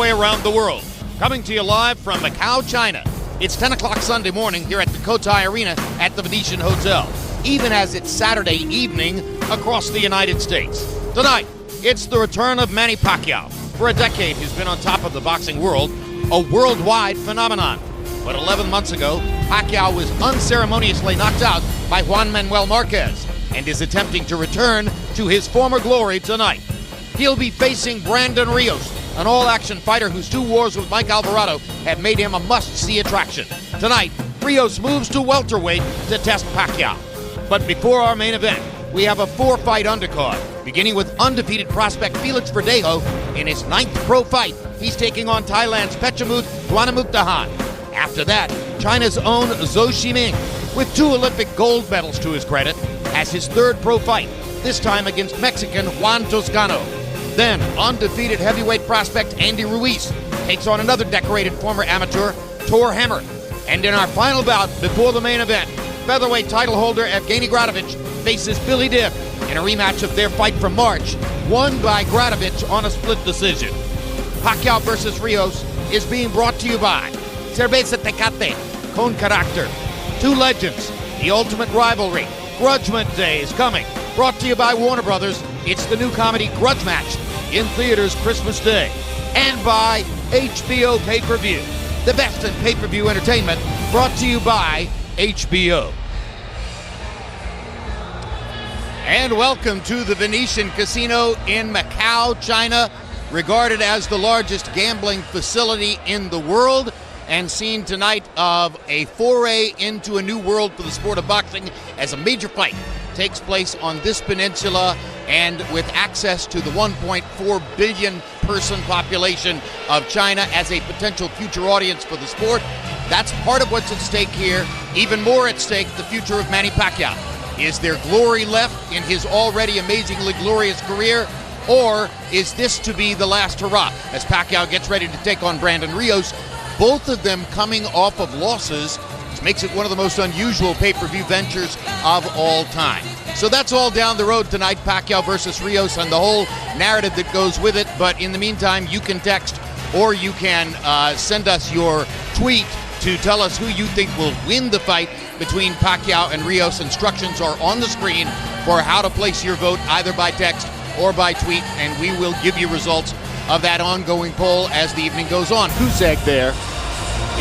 halfway around the world. Coming to you live from Macau, China. It's 10 o'clock Sunday morning here at the Cotai Arena at the Venetian Hotel, even as it's Saturday evening across the United States. Tonight, it's the return of Manny Pacquiao. For a decade, he's been on top of the boxing world, a worldwide phenomenon. But 11 months ago, Pacquiao was unceremoniously knocked out by Juan Manuel Marquez and is attempting to return to his former glory tonight. He'll be facing Brandon Rios, an all-action fighter whose 2 wars with Mike Alvarado have made him a must-see attraction. Tonight, Rios moves to welterweight to test Pacquiao. But before our main event, we have a 4-fight undercard, beginning with undefeated prospect Felix Verdejo in his 9th pro fight. He's taking on Thailand's Pechamut Guanamukdahan. After that, China's own Zhou Shiming, with 2 Olympic gold medals to his credit, has his 3rd pro fight, this time against Mexican Juan Toscano. Then, undefeated heavyweight prospect Andy Ruiz takes on another decorated former amateur, Tor Hammer. And in our final bout before the main event, featherweight title holder Evgeny Gradovich faces Billy Dibb in a rematch of their fight from March, won by Gradovich on a split decision. Pacquiao versus Rios is being brought to you by Cerveza Tecate, Con Carácter, 2 legends, the ultimate rivalry, Grudgment Day is coming. Brought to you by Warner Brothers, it's the new comedy Grudge Match in theaters Christmas Day. And by HBO Pay-Per-View, the best in pay-per-view entertainment, brought to you by HBO. And welcome to the Venetian Casino in Macau, China, regarded as the largest gambling facility in the world, and seen tonight of a foray into a new world for the sport of boxing as a major fight takes place on this peninsula, and with access to the 1.4 billion person population of China as a potential future audience for the sport. That's part of what's at stake here. Even more at stake, the future of Manny Pacquiao. Is there glory left in his already amazingly glorious career, or is this to be the last hurrah as Pacquiao gets ready to take on Brandon Rios, both of them coming off of losses, which makes it one of the most unusual pay-per-view ventures of all time. So that's all down the road tonight, Pacquiao versus Rios and the whole narrative that goes with it. But in the meantime, you can text or you can send us your tweet to tell us who you think will win the fight between Pacquiao and Rios. Instructions are on the screen for how to place your vote, either by text or by tweet, and we will give you results of that ongoing poll as the evening goes on. Kusek there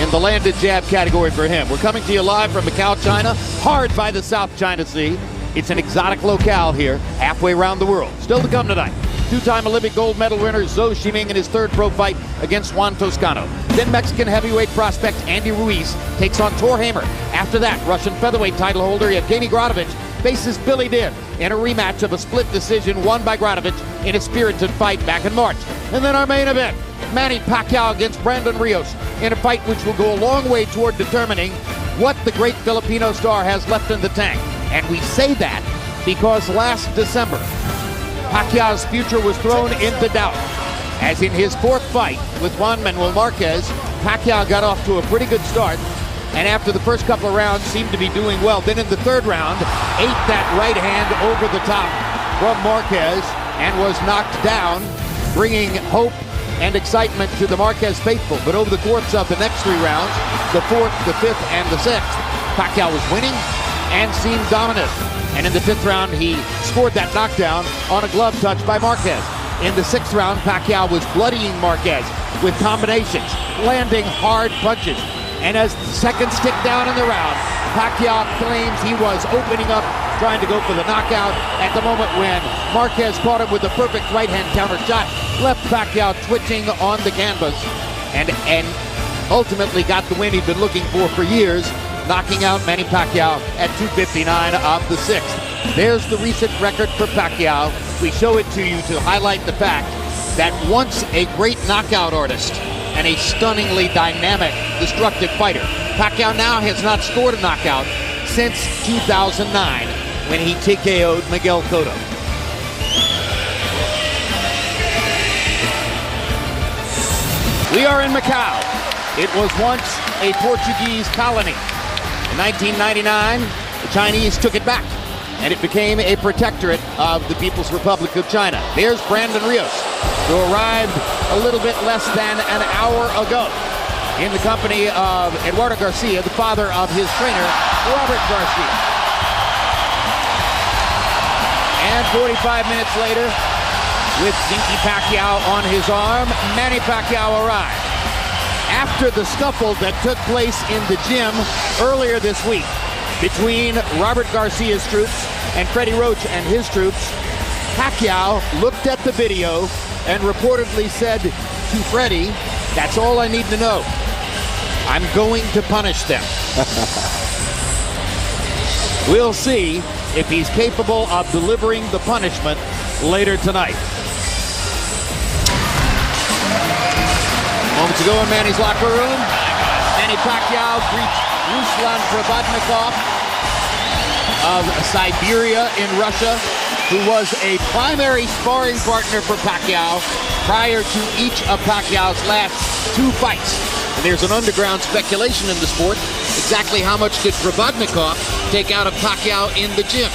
in the landed jab category for him. We're coming to you live from Macau, China, hard by the South China Sea. It's an exotic locale here, halfway around the world. Still to come tonight, 2-time Olympic gold medal winner Zhou Shiming in his 3rd pro fight against Juan Toscano. Then Mexican heavyweight prospect Andy Ruiz takes on Tor Hammer. After that, Russian featherweight title holder Evgeny Gradovich faces Billy Dibb in a rematch of a split decision won by Gradovich in a spirited fight back in March. And then our main event, Manny Pacquiao against Brandon Rios, in a fight which will go a long way toward determining what the great Filipino star has left in the tank. And we say that because last December, Pacquiao's future was thrown into doubt, as in his 4th fight with Juan Manuel Marquez, Pacquiao got off to a pretty good start, and after the first couple of rounds seemed to be doing well. Then in the 3rd round, ate that right hand over the top from Marquez and was knocked down, bringing hope and excitement to the Marquez faithful. But over the course of the next 3 rounds, the 4th, the 5th, and the 6th, Pacquiao was winning and seemed dominant. And in the 5th round, he scored that knockdown on a glove touch by Marquez. In the 6th round, Pacquiao was bloodying Marquez with combinations, landing hard punches. And as the seconds ticked down in the round, Pacquiao claims he was opening up, trying to go for the knockout at the moment when Marquez caught him with a perfect right-hand counter shot, left Pacquiao twitching on the canvas, and ultimately got the win he'd been looking for years, knocking out Manny Pacquiao at 259 of the 6th. There's the recent record for Pacquiao. We show it to you to highlight the fact that once a great knockout artist and a stunningly dynamic, destructive fighter, Pacquiao now has not scored a knockout since 2009 when he TKO'd Miguel Cotto. We are in Macau. It was once a Portuguese colony. In 1999, the Chinese took it back, and it became a protectorate of the People's Republic of China. There's Brandon Rios, who arrived a little bit less than an hour ago in the company of Eduardo Garcia, the father of his trainer, Robert Garcia. And 45 minutes later, with Dinky Pacquiao on his arm, Manny Pacquiao arrived. After the scuffle that took place in the gym earlier this week between Robert Garcia's troops and Freddie Roach and his troops, Pacquiao looked at the video and reportedly said to Freddie, "That's all I need to know. I'm going to punish them." We'll see if he's capable of delivering the punishment later tonight. Moments ago in Manny's locker room, Manny Pacquiao greets Ruslan Probodnikov of Siberia in Russia, who was a primary sparring partner for Pacquiao prior to each of Pacquiao's last two fights. And there's an underground speculation in the sport. Exactly how much did Probodnikov take out of Pacquiao in the gym?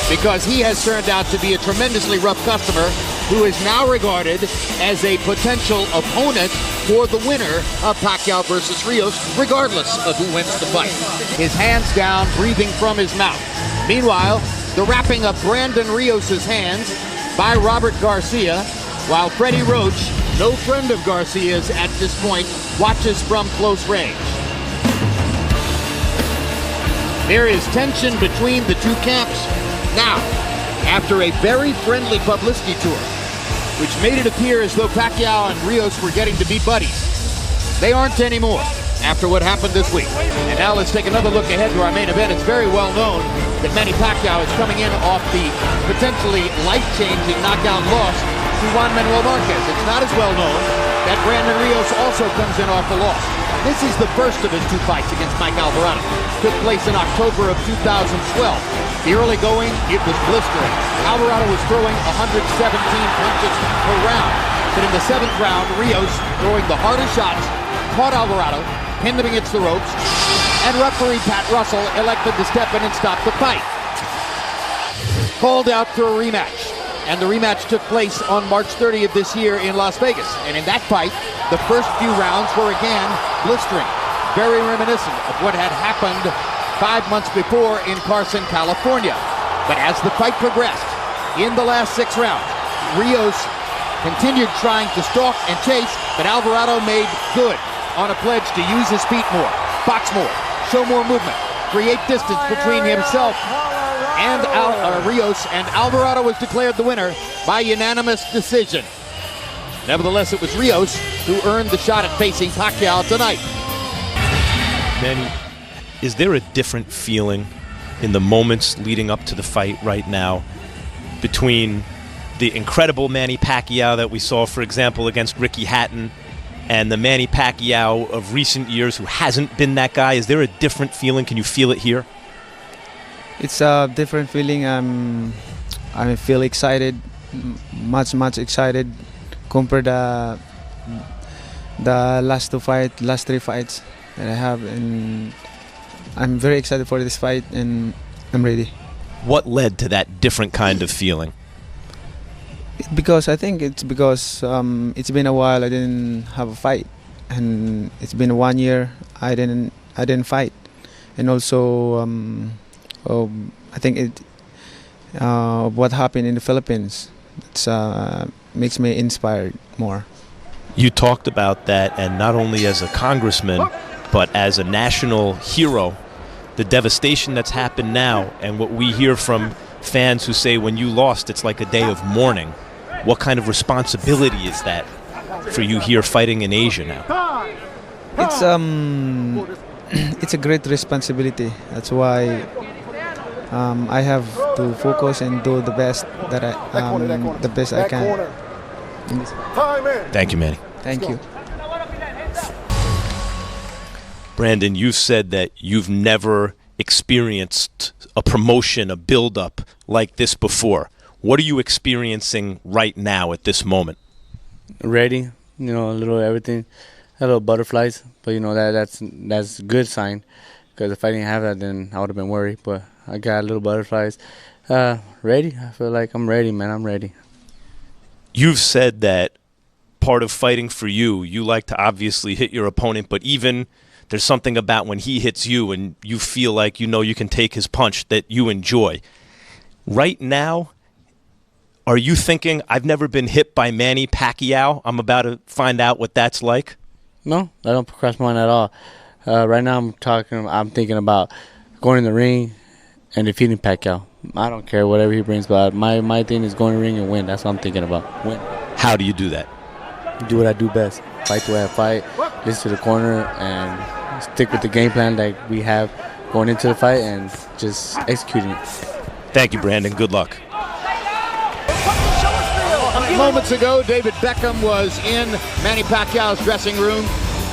Because he has turned out to be a tremendously rough customer who is now regarded as a potential opponent for the winner of Pacquiao versus Rios, regardless of who wins the fight. His hands down, breathing from his mouth. Meanwhile, the wrapping of Brandon Rios' hands by Robert Garcia, while Freddie Roach, no friend of Garcia's at this point, watches from close range. There is tension between the two camps now, after a very friendly publicity tour, which made it appear as though Pacquiao and Rios were getting to be buddies. They aren't anymore after what happened this week. And now let's take another look ahead to our main event. It's very well known that Manny Pacquiao is coming in off the potentially life-changing knockout loss to Juan Manuel Marquez. It's not as well known that Brandon Rios also comes in off the loss. This is the first of his two fights against Mike Alvarado. Took place in October of 2012. The early going, it was blistering. Alvarado was throwing 117 punches per round. But in the seventh round, Rios, throwing the hardest shots, caught Alvarado, pinned him against the ropes, and referee Pat Russell elected to step in and stop the fight. Called out for a rematch. And the rematch took place on March 30th this year in Las Vegas. And in that fight, the first few rounds were again blistering. Very reminiscent of what had happened 5 months before in Carson, California. But as the fight progressed, in the last 6 rounds, Rios continued trying to stalk and chase, but Alvarado made good on a pledge to use his feet more, box more, show more movement, create distance between himself and Rios, and Alvarado was declared the winner by unanimous decision. Nevertheless, it was Rios who earned the shot at facing Pacquiao tonight. Manny, is there a different feeling in the moments leading up to the fight right now between the incredible Manny Pacquiao that we saw, for example, against Ricky Hatton, and the Manny Pacquiao of recent years who hasn't been that guy? Is there a different feeling? Can you feel it here? It's a different feeling. I feel excited, much excited compared to the last three fights that I have, and I'm very excited for this fight, and I'm ready. What led to that different kind of feeling? Because I think it's because it's been a while I didn't have a fight, and it's been 1 year I didn't fight, and also I think what happened in the Philippines, it's makes me inspired more. You talked about that, and not only as a congressman, but as a national hero, the devastation that's happened now, and what we hear from fans who say when you lost, it's like a day of mourning. What kind of responsibility is that for you here fighting in Asia now? It's a great responsibility. That's why I have to focus and do the best that I can. Thank you, Manny. Thank you. Brandon, you've said that you've never experienced a promotion, a build-up like this before. What are you experiencing right now at this moment? Ready, a little everything, a little butterflies, but that's a good sign, because if I didn't have that, then I would have been worried. But I got a little butterflies. Ready. I feel like I'm ready, man. I'm ready. You've said that part of fighting for you. You like to obviously hit your opponent, but even there's something about when he hits you and you feel like you know you can take his punch that you enjoy. Right now, are you thinking, I've never been hit by Manny Pacquiao? I'm about to find out what that's like? No, I don't cross my mind at all. Right now I'm thinking about going in the ring and defeating Pacquiao. I don't care whatever he brings, but my thing is going in the ring and win. That's what I'm thinking about. Win. How do you do that? Do what I do best. Fight the way I fight, listen to the corner, and stick with the game plan that we have going into the fight and just executing it. Thank you, Brandon. Good luck. Moments ago, David Beckham was in Manny Pacquiao's dressing room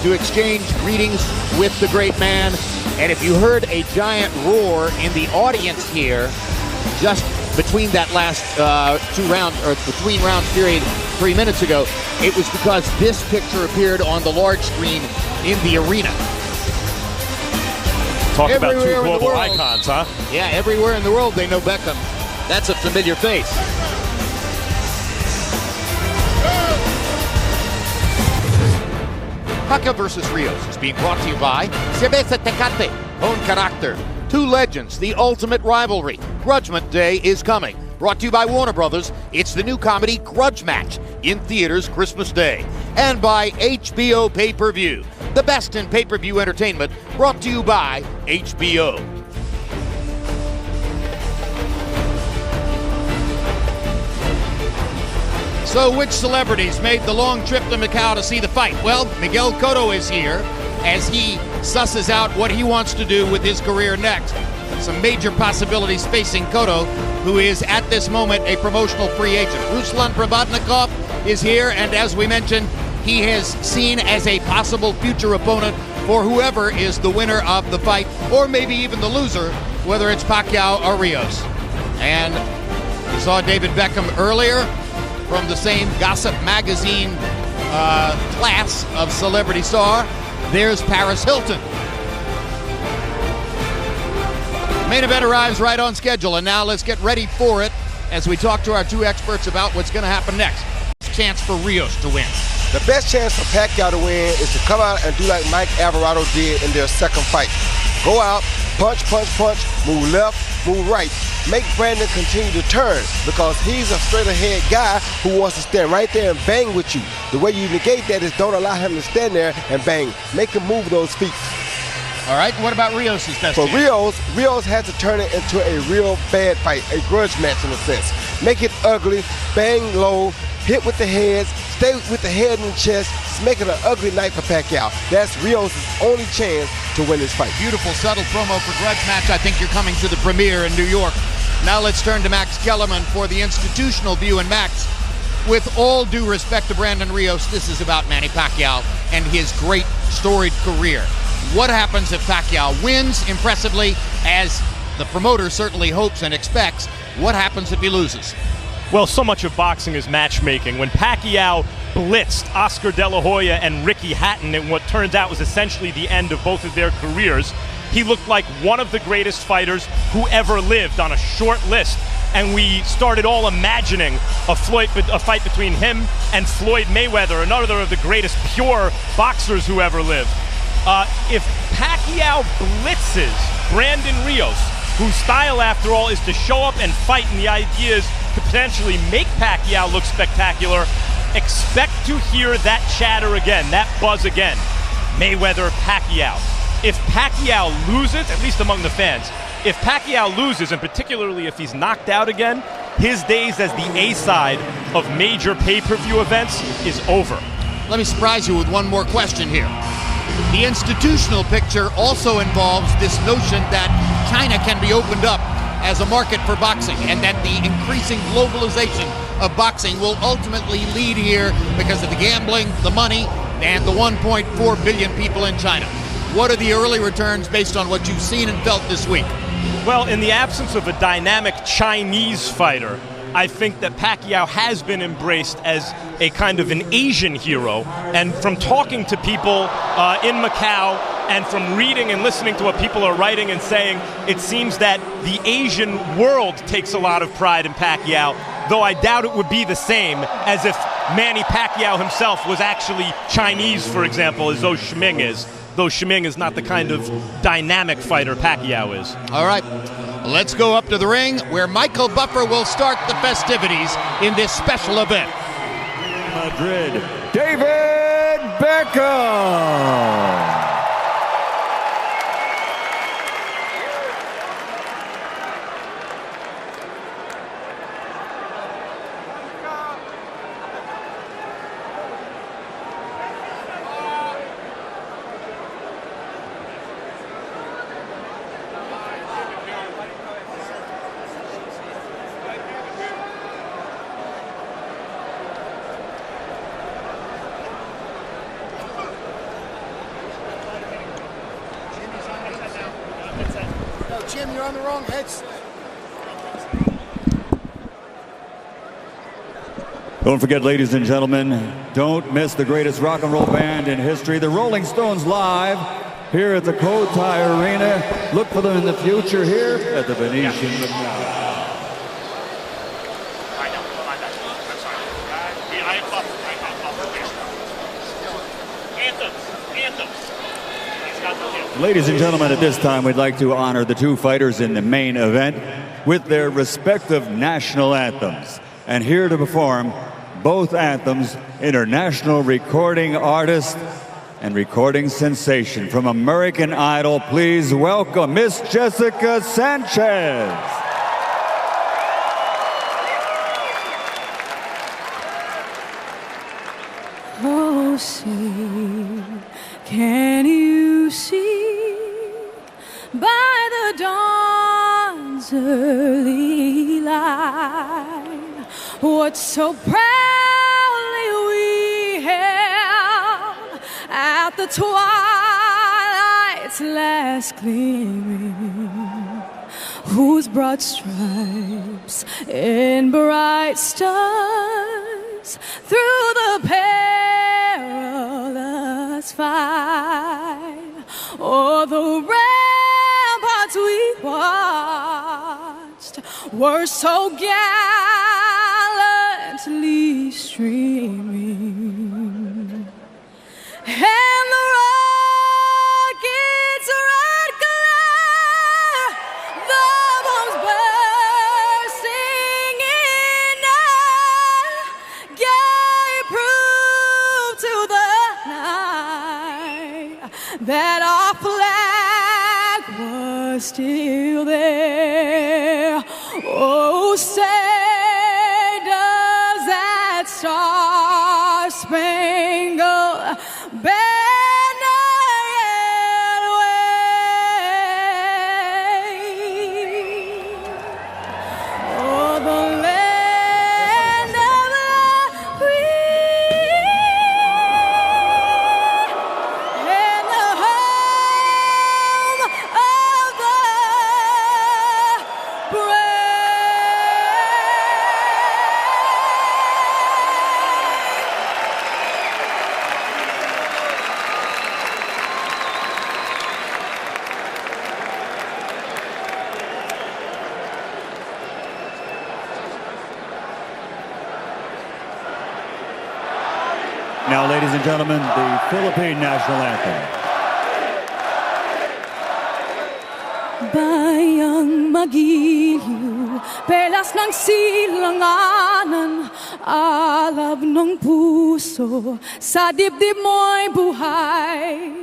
to exchange greetings with the great man. And if you heard a giant roar in the audience here, just between that last between rounds period 3 minutes ago, it was because this picture appeared on the large screen in the arena. Talk about Everywhere two in the global world. icons, huh? Yeah, everywhere in the world they know Beckham. That's a familiar face. Pacquiao versus Rios is being brought to you by Cerveza Tecate, Con Carácter. Two legends, the ultimate rivalry. Grudgment Day is coming. Brought to you by Warner Brothers. It's the new comedy Grudge Match in theaters Christmas Day. And by HBO Pay-Per-View, the best in pay-per-view entertainment. Brought to you by HBO. So which celebrities made the long trip to Macau to see the fight? Well, Miguel Cotto is here as he susses out what he wants to do with his career next. Some major possibilities facing Cotto, who is at this moment a promotional free agent. Ruslan Provodnikov is here, and as we mentioned, he is seen as a possible future opponent for whoever is the winner of the fight, or maybe even the loser, whether it's Pacquiao or Rios. And you saw David Beckham earlier from the same Gossip magazine class of celebrity star. There's Paris Hilton. Main event arrives right on schedule, and now let's get ready for it as we talk to our two experts about what's going to happen next. Chance for Rios to win. The best chance for Pacquiao to win is to come out and do like Mike Alvarado did in their second fight. Go out, punch, punch, punch, move left, move right. Make Brandon continue to turn because he's a straight ahead guy who wants to stand right there and bang with you. The way you negate that is don't allow him to stand there and bang. Make him move those feet. All right, what about Rios' best For chance? Rios has to turn it into a real bad fight, a grudge match in a sense. Make it ugly, bang low, hit with the heads, stay with the head and chest, make it an ugly night for Pacquiao. That's Rios' only chance to win this fight. Beautiful, subtle promo for Grudge Match. I think you're coming to the premiere in New York. Now let's turn to Max Kellerman for the institutional view. And Max, with all due respect to Brandon Rios, this is about Manny Pacquiao and his great storied career. What happens if Pacquiao wins impressively, as the promoter certainly hopes and expects? What happens if he loses? Well, so much of boxing is matchmaking. When Pacquiao blitzed Oscar De La Hoya and Ricky Hatton in what turns out was essentially the end of both of their careers, he looked like one of the greatest fighters who ever lived on a short list. And we started all imagining a fight between him and Floyd Mayweather, another of the greatest pure boxers who ever lived. If Pacquiao blitzes Brandon Rios, whose style, after all, is to show up and fight, and the idea is to potentially make Pacquiao look spectacular, expect to hear that chatter again, that buzz again. Mayweather, Pacquiao. If Pacquiao loses, at least among the fans, if Pacquiao loses, and particularly if he's knocked out again, his days as the A-side of major pay-per-view events is over. Let me surprise you with one more question here. The institutional picture also involves this notion that China can be opened up as a market for boxing, and that the increasing globalization of boxing will ultimately lead here because of the gambling, the money, and the 1.4 billion people in China. What are the early returns based on what you've seen and felt this week? Well, in the absence of a dynamic Chinese fighter, I think that Pacquiao has been embraced as a kind of an Asian hero. And from talking to people in Macau and from reading and listening to what people are writing and saying, it seems that the Asian world takes a lot of pride in Pacquiao, though I doubt it would be the same as if Manny Pacquiao himself was actually Chinese, for example, as Zhou Shiming is. Though Shiming is not the kind of dynamic fighter Pacquiao is. All right, let's go up to the ring where Michael Buffer will start the festivities in this special event. Madrid, David Beckham. Jim, you're on the wrong headset. Don't forget, ladies and gentlemen, don't miss the greatest rock and roll band in history, the Rolling Stones, live here at the Cotai Arena. Look for them in the future here at the Venetian Macao. Ladies and gentlemen, at this time, we'd like to honor the two fighters in the main event with their respective national anthems. And here to perform both anthems, international recording artist and recording sensation from American Idol. Please welcome Miss Jessica Sanchez. Oh, see, can you see by the dawn's early light what so proudly we held at the twilight's last gleaming, whose broad stripes in bright stars through the perilous fight o'er the ramparts we watched were so gallantly streaming, and the rocket's red glare, the bombs bursting in air, gave proof to the night that our flag was still there. Oh, say does that star-spangled banner yet wave o'er the land of the free and the home of the brave. Now, ladies and gentlemen, the Philippine national anthem. Bayang magiliw, pelas ng silanganan, alab ng puso, sa dibdib mo'y buhay.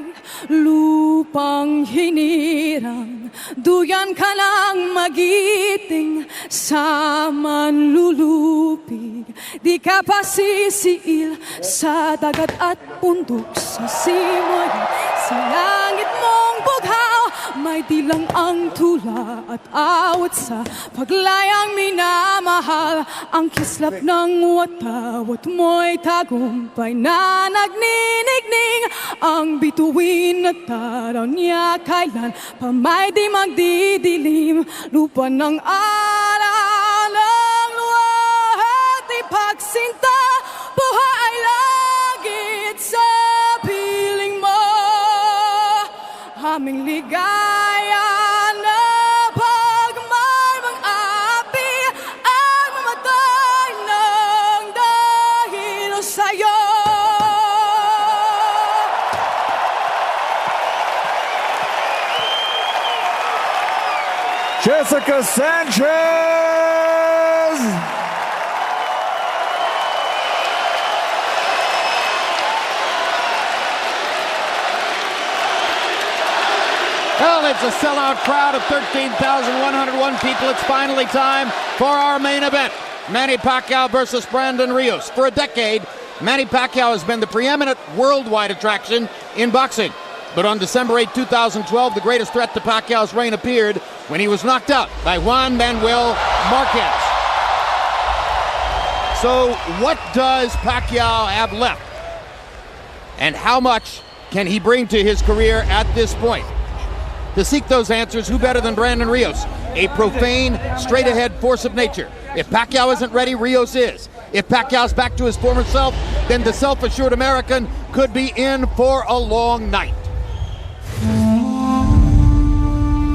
Lupang hinirang, duyan ka ng magiting, sa manlulupig. Di ka pasisiil sa dagat at bundok, sa simoy, sa langit mong bughaw. May dilang ang tula at awat sa paglayang minamahal. Ang kislap ng watawat mo'y tagumpay na nagninigning. Ang bituin at taraw niya kailan pa may di magdidilim. Lupa ng aral ng luwat ipagsinta, buhay langit sa piling mo. Aming ligaya na pagmay mang api ang mamatay ng dahil Jessica Sanchez. Well, it's a sellout crowd of 13,101 people. It's finally time for our main event. Manny Pacquiao versus Brandon Rios. For a decade, Manny Pacquiao has been the preeminent worldwide attraction in boxing. But on December 8, 2012, the greatest threat to Pacquiao's reign appeared when he was knocked out by Juan Manuel Marquez. So what does Pacquiao have left? And how much can he bring to his career at this point? To seek those answers, who better than Brandon Rios? A profane, straight-ahead force of nature. If Pacquiao isn't ready, Rios is. If Pacquiao's back to his former self, then the self-assured American could be in for a long night.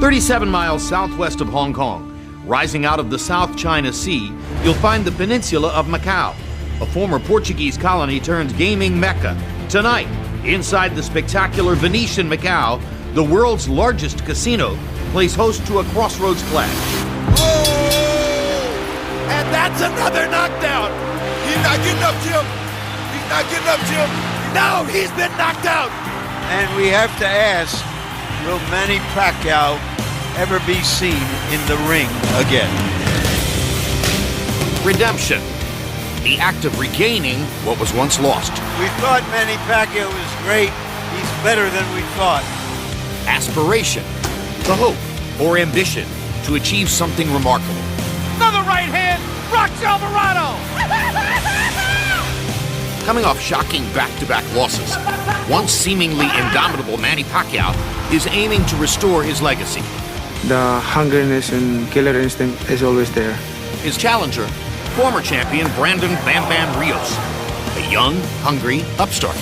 37 miles southwest of Hong Kong, rising out of the South China Sea, you'll find the peninsula of Macau, a former Portuguese colony turned gaming mecca. Tonight, inside the spectacular Venetian Macao, the world's largest casino plays host to a crossroads clash. Oh! And that's another knockdown. He's not getting up, Jim. He's not getting up, Jim. No, he's been knocked out. And we have to ask, will Manny Pacquiao ever be seen in the ring again? Redemption. The act of regaining what was once lost. We thought Manny Pacquiao was great. He's better than we thought. Aspiration. The hope or ambition to achieve something remarkable. Another right hand, rocks Alvarado! Coming off shocking back-to-back losses, once seemingly indomitable Manny Pacquiao is aiming to restore his legacy. The hungriness and killer instinct is always there. His challenger, former champion Brandon Bam Bam Rios, a young, hungry upstart.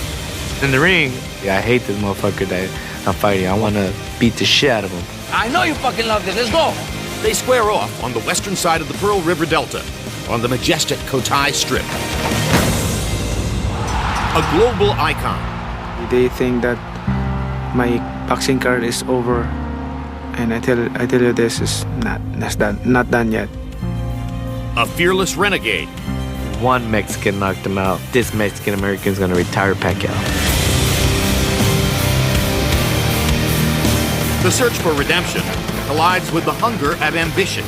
In the ring, I hate this motherfucker that I'm fighting. I want to beat the shit out of him. I know you fucking love this. Let's go. They square off on the western side of the Pearl River Delta, on the majestic Cotai Strip. A global icon. They think that my boxing career is over, and I tell you this is not done yet. A fearless renegade. One Mexican knocked him out. This Mexican American is going to retire Pacquiao. The search for redemption collides with the hunger of ambition.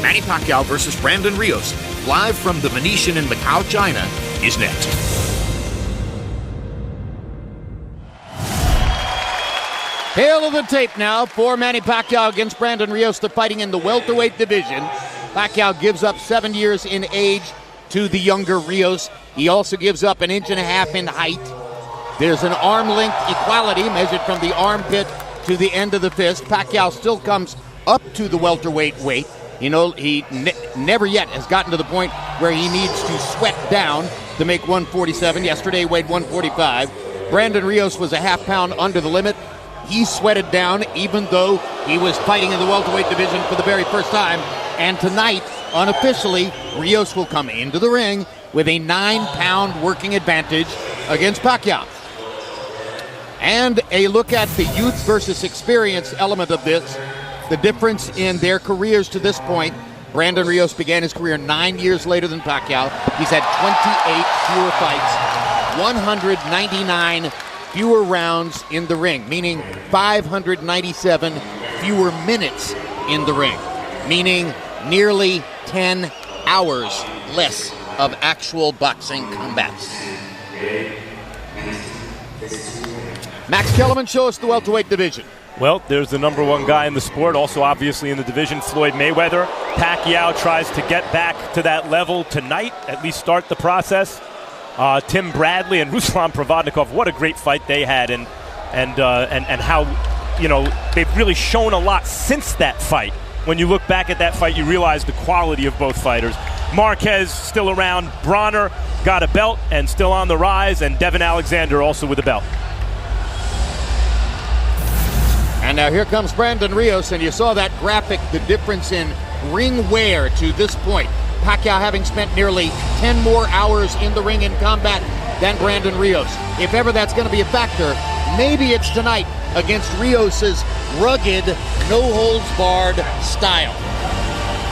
Manny Pacquiao versus Brandon Rios, live from the Venetian in Macau, China, is next. Hail of the tape now for Manny Pacquiao against Brandon Rios. They're fighting in the welterweight division. Pacquiao gives up 7 years in age to the younger Rios. He also gives up 1.5 inches in height. There's an arm length equality measured from the armpit to the end of the fist. Pacquiao still comes up to the welterweight weight. You know, he never yet has gotten to the point where he needs to sweat down to make 147. Yesterday weighed 145. Brandon Rios was a half pound under the limit. He sweated down even though he was fighting in the welterweight division for the very first time. And tonight, unofficially, Rios will come into the ring with a 9-pound working advantage against Pacquiao. And a look at the youth versus experience element of this, the difference in their careers to this point. Brandon Rios began his career 9 years later than Pacquiao. He's had 28 fewer fights, 199 fewer rounds in the ring, meaning 597 fewer minutes in the ring, meaning nearly 10 hours less of actual boxing combats. Max Kellerman, show us the welterweight division. Well, there's the number one guy in the sport, also obviously in the division, Floyd Mayweather. Pacquiao tries to get back to that level tonight, at least start the process. Tim Bradley and Ruslan Provodnikov, what a great fight they had, and how, you know, they've really shown a lot since that fight. When you look back at that fight, you realize the quality of both fighters. Marquez still around, Brawler got a belt and still on the rise, and Devin Alexander also with a belt. And now here comes Brandon Rios, and you saw that graphic, the difference in ring wear to this point. Pacquiao having spent nearly 10 more hours in the ring in combat than Brandon Rios. If ever that's going to be a factor, maybe it's tonight against Rios's rugged, no-holds-barred style.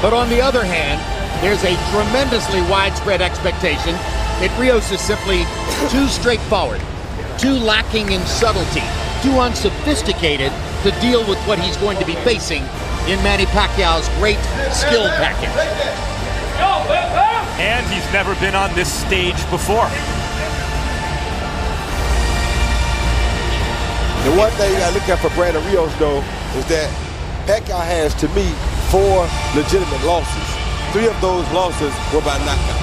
But on the other hand, there's a tremendously widespread expectation that Rios is simply too straightforward, too lacking in subtlety, too unsophisticated to deal with what he's going to be facing in Manny Pacquiao's great skill package. And he's never been on this stage before. The one thing you gotta look at for Brandon Rios, though, is that Pacquiao has, to me, 4 legitimate losses. 3 of those losses were by knockout.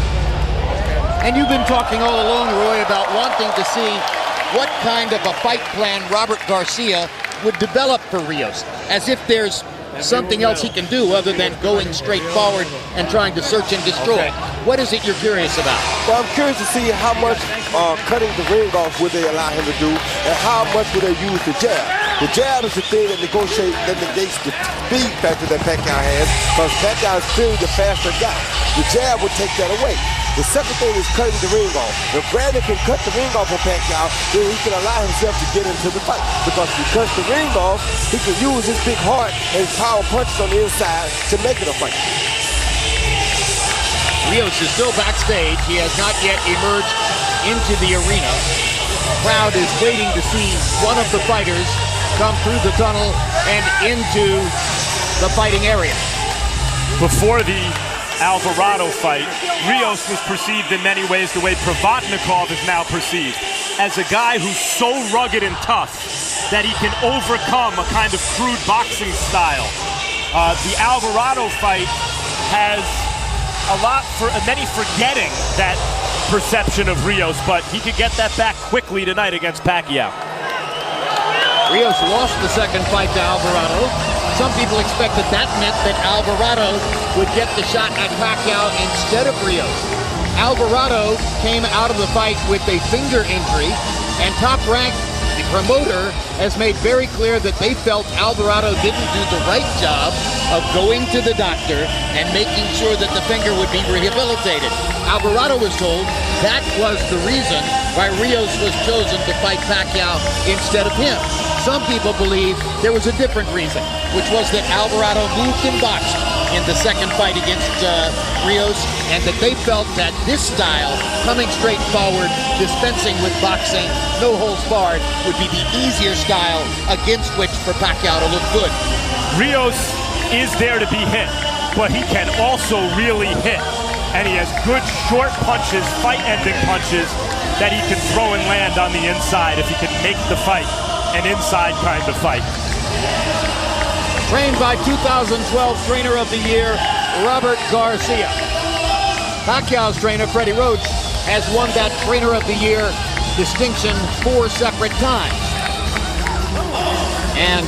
And you've been talking all along, Roy, about wanting to see what kind of a fight plan Robert Garcia would develop for Rios, as if there's something else he can do other than going straight forward and trying to search and destroy. What is it you're curious about? Well, I'm curious to see how much cutting the ring off would they allow him to do, and how much would they use the jab. The jab is the thing that negates the speed factor that Pacquiao has, because Pacquiao is clearly the faster guy. The jab would take that away. The second thing is cutting the ring off. If Brandon can cut the ring off of Pacquiao, then he can allow himself to get into the fight. Because if he cuts the ring off, he can use his big heart and his power punches on the inside to make it a fight. Rios is still backstage. He has not yet emerged into the arena. The crowd is waiting to see one of the fighters come through the tunnel and into the fighting area. Before the Alvarado fight, Rios was perceived in many ways the way Provodnikov is now perceived, as a guy who's so rugged and tough that he can overcome a kind of crude boxing style. The Alvarado fight has a lot for many forgetting that perception of Rios, but he could get that back quickly tonight against Pacquiao. Rios lost the second fight to Alvarado. Some people expected that meant that Alvarado would get the shot at Pacquiao instead of Rios. Alvarado came out of the fight with a finger injury, and Top Rank, the promoter, has made very clear that they felt Alvarado didn't do the right job of going to the doctor and making sure that the finger would be rehabilitated. Alvarado was told that was the reason why Rios was chosen to fight Pacquiao instead of him. Some people believe there was a different reason, which was that Alvarado moved and boxed in the second fight against Rios, and that they felt that this style, coming straight forward, dispensing with boxing, no holds barred, would be the easier style against which for Pacquiao to look good. Rios is there to be hit, but he can also really hit. And he has good short punches, fight-ending punches that he can throw and land on the inside if he can make the fight an inside kind of fight. Trained by 2012 Trainer of the Year, Robert Garcia. Pacquiao's trainer, Freddie Roach, has won that Trainer of the Year distinction 4 separate times. And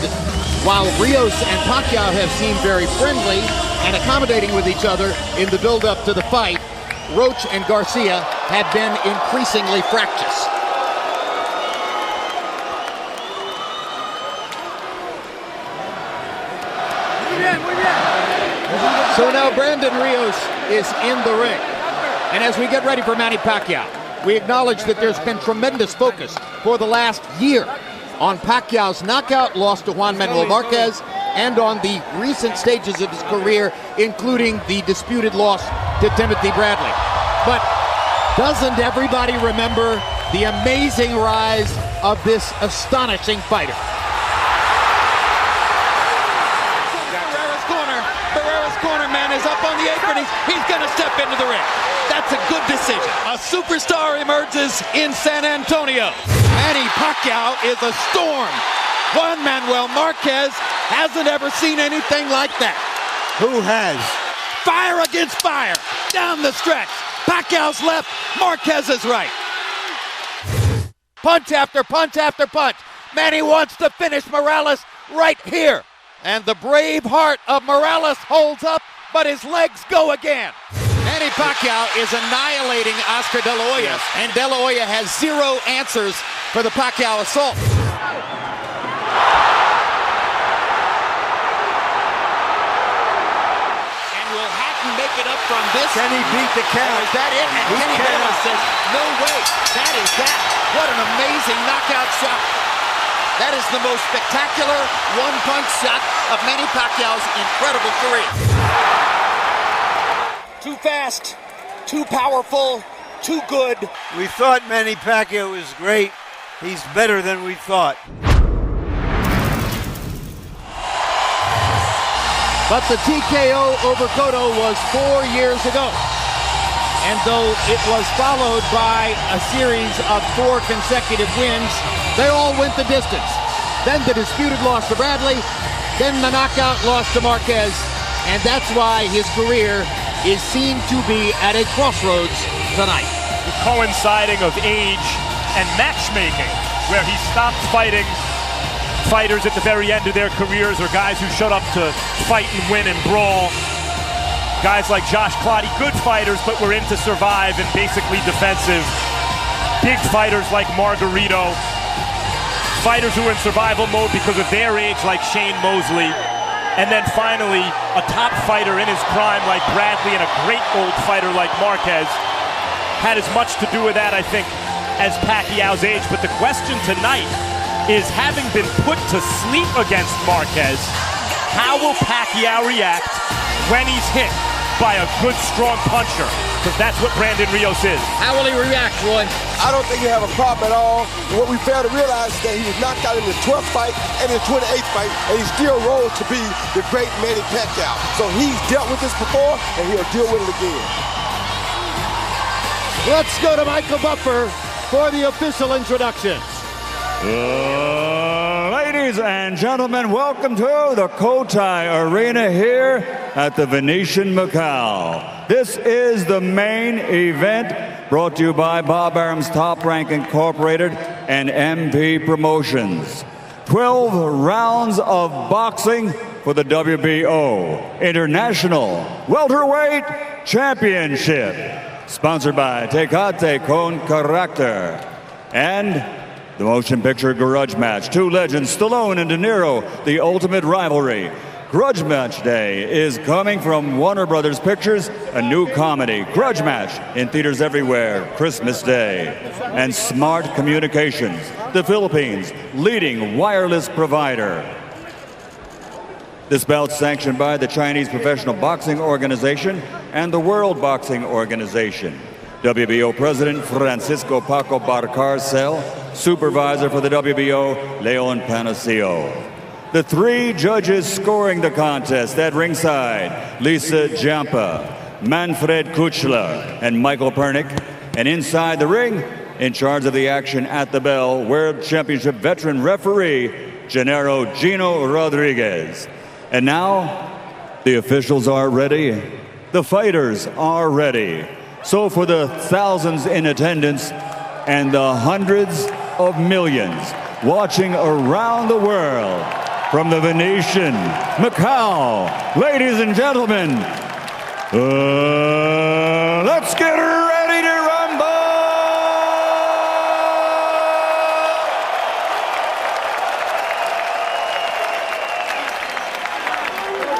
while Rios and Pacquiao have seemed very friendly and accommodating with each other in the build-up to the fight, Roach and Garcia have been increasingly fractious. So now Brandon Rios is in the ring. And as we get ready for Manny Pacquiao, we acknowledge that there's been tremendous focus for the last year on Pacquiao's knockout loss to Juan Manuel Marquez and on the recent stages of his career, including the disputed loss to Timothy Bradley. But doesn't everybody remember the amazing rise of this astonishing fighter? Corner man is up on the apron. He's going to step into the ring. That's a good decision. A superstar emerges in San Antonio. Manny Pacquiao is a storm. Juan Manuel Marquez hasn't ever seen anything like that. Who has? Fire against fire. Down the stretch. Pacquiao's left. Marquez's right. Punch after punch after punch. Manny wants to finish Morales right here. And the brave heart of Morales holds up, but his legs go again. Manny Pacquiao is annihilating Oscar De La Hoya, and De La Hoya has zero answers for the Pacquiao assault. And will Hatton make it up from this? Can he beat the count? Is that it? And Kenny Bayless says, no way, that is that. What an amazing knockout shot. That is the most spectacular one-punch shot of Manny Pacquiao's incredible career. Too fast, too powerful, too good. We thought Manny Pacquiao was great. He's better than we thought. But the TKO over Cotto was 4 years ago. And though it was followed by a series of 4 consecutive wins, they all went the distance. Then the disputed loss to Bradley, then the knockout loss to Marquez, and that's why his career is seen to be at a crossroads tonight. The coinciding of age and matchmaking, where he stopped fighting fighters at the very end of their careers or guys who showed up to fight and win and brawl. Guys like Josh Clottey, good fighters, but were in to survive and basically defensive. Big fighters like Margarito. Fighters who are in survival mode because of their age, like Shane Mosley. And then finally, a top fighter in his prime like Bradley and a great old fighter like Marquez. Had as much to do with that, I think, as Pacquiao's age. But the question tonight is, having been put to sleep against Marquez, how will Pacquiao react when he's hit by a good, strong puncher? Because that's what Brandon Rios is. How will he react, Roy? I don't think he have a problem at all. What we fail to realize is that he was knocked out in the 12th fight and the 28th fight, and he still rose to be the great Manny Pacquiao. So he's dealt with this before, and he'll deal with it again. Let's go to Michael Buffer for the official introductions. Ladies and gentlemen, welcome to the Cotai Arena here at the Venetian Macao. This is the main event brought to you by Bob Arum's Top Rank Incorporated and MP Promotions. 12 rounds of boxing for the WBO International Welterweight Championship. Sponsored by Tecate con Character and the motion picture Grudge Match. Two legends, Stallone and De Niro, the ultimate rivalry. Grudge Match Day is coming from Warner Brothers Pictures, a new comedy. Grudge Match in theaters everywhere, Christmas Day. And Smart Communications, the Philippines' leading wireless provider. This bout sanctioned by the Chinese Professional Boxing Organization and the World Boxing Organization. WBO President Francisco Paco Barcarcel, supervisor for the WBO, Leon Panaccio. The three judges scoring the contest at ringside, Lisa Jampa, Manfred Kuchla, and Michael Pernick. And inside the ring, in charge of the action at the bell, World Championship veteran referee, Gennaro Gino Rodriguez. And now, the officials are ready. The fighters are ready. So for the thousands in attendance and the hundreds of millions watching around the world from the Venetian Macao, ladies and gentlemen, let's get ready to rumble!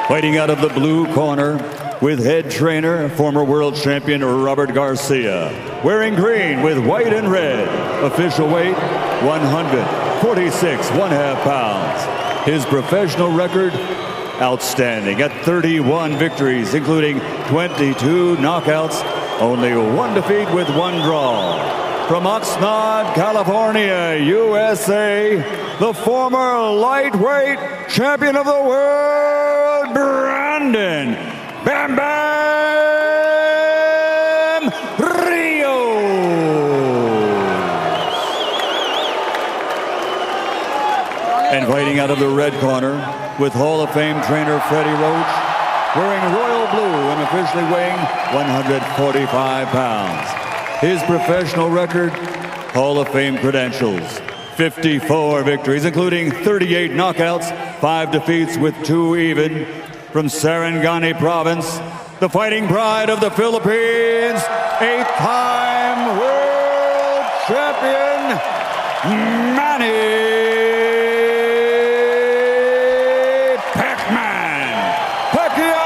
Fighting out of the blue corner, with head trainer, former world champion Robert Garcia. Wearing green with white and red. Official weight, 146 1/2 pounds. His professional record, outstanding at 31 victories, including 22 knockouts, only one defeat with one draw. From Oxnard, California, USA, the former lightweight champion of the world, Brandon Bam Bam Rios. And fighting out of the red corner with Hall of Fame trainer Freddie Roach, wearing royal blue and officially weighing 145 pounds. His professional record, Hall of Fame credentials, 54 victories, including 38 knockouts, 5 defeats with 2 even. From Sarangani Province, the fighting pride of the Philippines, 8-time world champion, Manny Pacquiao!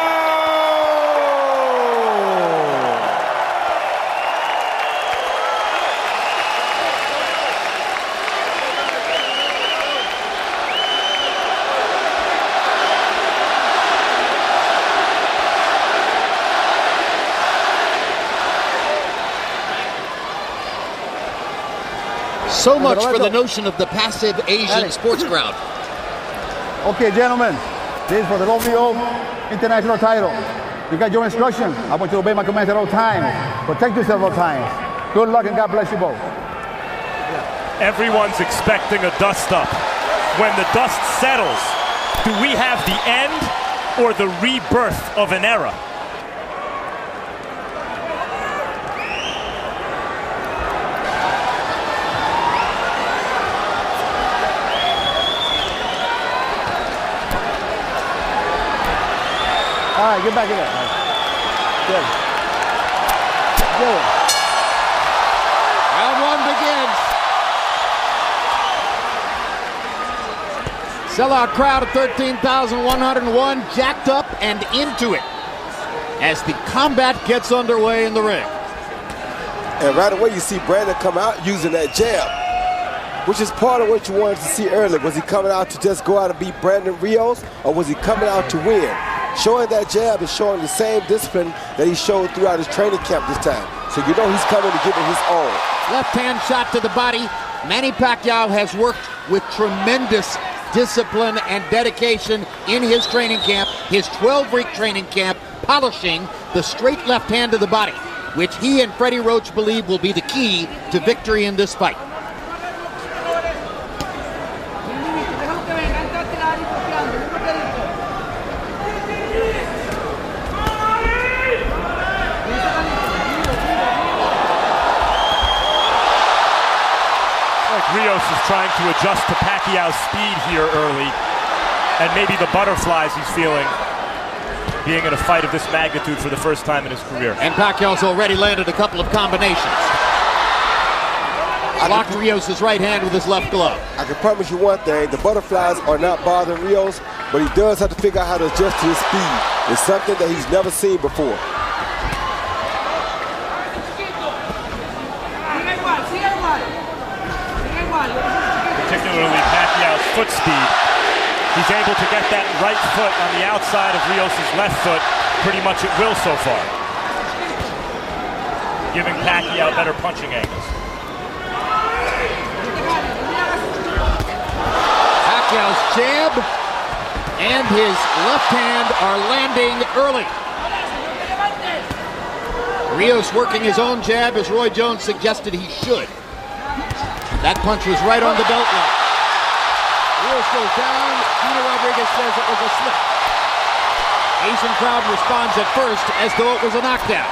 So much for the notion of the passive Asian sports crowd. Okay, gentlemen, this is for the WBO international title. You got your instruction. I want you to obey my commands at all times. Protect yourself at all times. Good luck and God bless you both. Everyone's expecting a dust-up. When the dust settles, do we have the end or the rebirth of an era? All right, get back in there. Good. Good. Round one begins. Sellout crowd of 13,101, jacked up and into it as the combat gets underway in the ring. And right away you see Brandon come out using that jab, which is part of what you wanted to see earlier. Was he coming out to just go out and beat Brandon Rios, or was he coming out to win? Showing that jab is showing the same discipline that he showed throughout his training camp this time. So you know he's coming to give it his all. Left hand shot to the body. Manny Pacquiao has worked with tremendous discipline and dedication in his training camp, his 12-week training camp, polishing the straight left hand to the body, which he and Freddie Roach believe will be the key to victory in this fight. Rios is trying to adjust to Pacquiao's speed here early, and maybe the butterflies he's feeling being in a fight of this magnitude for the first time in his career. And Pacquiao's already landed a couple of combinations. Blocked Rios' right hand with his left glove. I can promise you one thing, the butterflies are not bothering Rios, but he does have to figure out how to adjust to his speed. It's something that he's never seen before. Particularly Pacquiao's foot speed. He's able to get that right foot on the outside of Rios' left foot pretty much at will so far, giving Pacquiao better punching angles. Pacquiao's jab and his left hand are landing early. Rios working his own jab as Roy Jones suggested he should. That punch was right on the belt line. Rios goes down. Gina Rodriguez says it was a slip. Asian crowd responds at first as though it was a knockdown.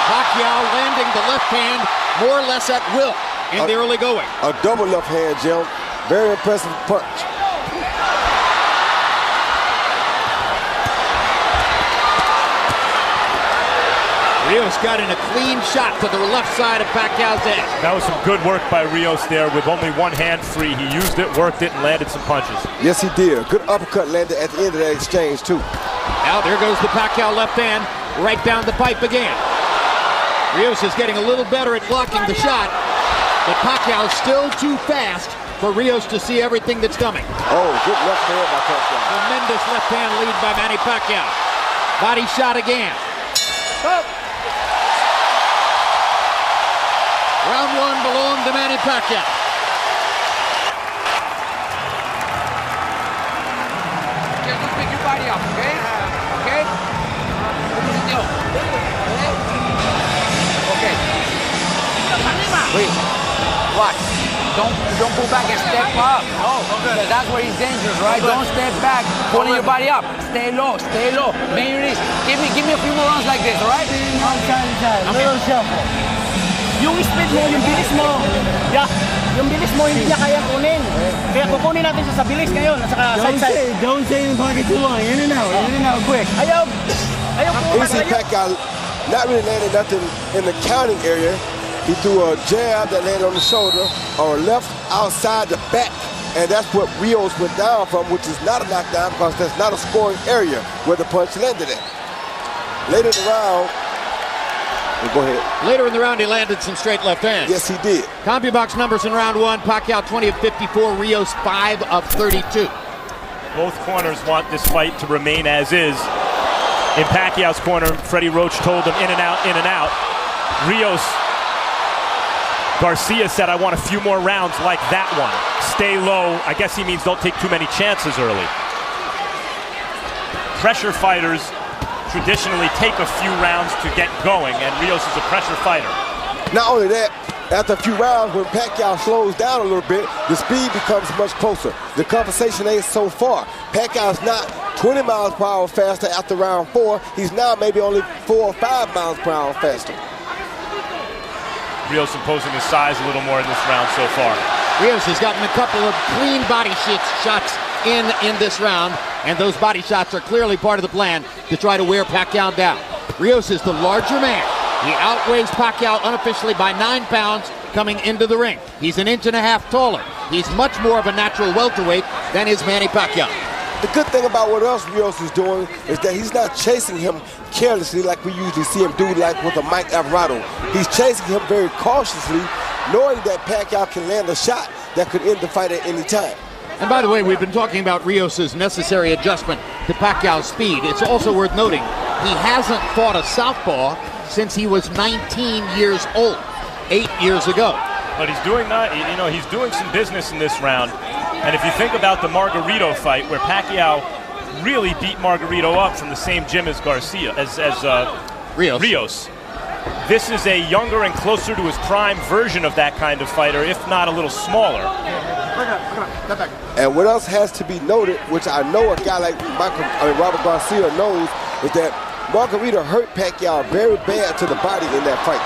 Pacquiao landing the left hand more or less at will in the early going. A double left hand, Jim. Very impressive punch. Rios got in a clean shot to the left side of Pacquiao's head. That was some good work by Rios there with only one hand free. He used it, worked it, and landed some punches. Yes, he did. Good uppercut landed at the end of that exchange, too. Now there goes the Pacquiao left hand right down the pipe again. Rios is getting a little better at blocking the shot, but Pacquiao still too fast for Rios to see everything that's coming. Oh, good left hand by Pacquiao. Tremendous left hand lead by Manny Pacquiao. Body shot again. Oh. Round one belonged to Manny Pacquiao. Just pick your body up, okay? Okay? Okay. Wait. What? Don't pull back and step up. No. Okay. That's where he's dangerous, right? Okay. Don't step back, pulling your body up. Stay low, stay low. Bend your knees. Give me a few more rounds like this, all right? A little shuffle. Yung speed mo, yung bilis mo, yung bilis mo hindi niya kaya kunin. Kaya kukunin natin siya sa bilis ngayon, at saka side-side. Don't say in pocket too long, in and out, quick. Ayaw po. You see Pacquiao not really landing nothing in the counting area. He threw a jab that landed on the shoulder or left outside the back. And that's what Rios went down from, which is not a knockdown because that's not a scoring area where the punch landed at. Later in the round, go ahead. Later in the round, he landed some straight left hands. Yes, he did. CompuBox numbers in round one: Pacquiao 20 of 54, Rios 5 of 32. Both corners want this fight to remain as is. In Pacquiao's corner, Freddie Roach told him in and out, in and out. Rios Garcia said, I want a few more rounds like that one. Stay low. I guess he means don't take too many chances early. Pressure fighters traditionally take a few rounds to get going, and Rios is a pressure fighter. Not only that, after a few rounds, when Pacquiao slows down a little bit, the speed becomes much closer. The conversation ain't so far. Pacquiao's not 20 miles per hour faster after round 4. He's now maybe only 4 or 5 miles per hour faster. Rios imposing his size a little more in this round so far. Rios has gotten a couple of clean body shots in this round, and those body shots are clearly part of the plan to try to wear Pacquiao down. Rios is the larger man. He outweighs Pacquiao unofficially by 9 pounds coming into the ring. He's an inch and a half taller. He's much more of a natural welterweight than is Manny Pacquiao. The good thing about what else Rios is doing is that he's not chasing him carelessly like we usually see him do, like with a Mike Alvarado. He's chasing him very cautiously, knowing that Pacquiao can land a shot that could end the fight at any time. And by the way, we've been talking about Rios' necessary adjustment to Pacquiao's speed. It's also worth noting he hasn't fought a southpaw since he was 19 years old, 8 years ago. But he's doing that, he's doing some business in this round. And if you think about the Margarito fight, where Pacquiao really beat Margarito up from the same gym as Garcia, as Rios. This is a younger and closer to his prime version of that kind of fighter, if not a little smaller. And what else has to be noted, which I know a guy like Robert Garcia knows, is that Margarito hurt Pacquiao very bad to the body in that fight.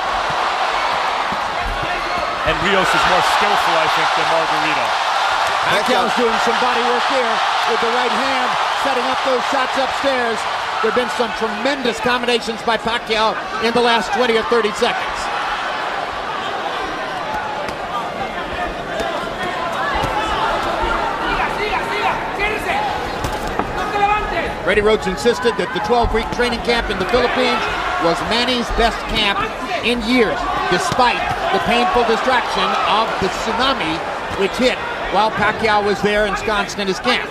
And Rios is more skillful, I think, than Margarito. Pacquiao's doing some body work here with the right hand, setting up those shots upstairs. There have been some tremendous combinations by Pacquiao in the last 20 or 30 seconds. Freddie Rhodes insisted that the 12-week training camp in the Philippines was Manny's best camp in years, despite the painful distraction of the tsunami which hit while Pacquiao was there ensconced in his camp.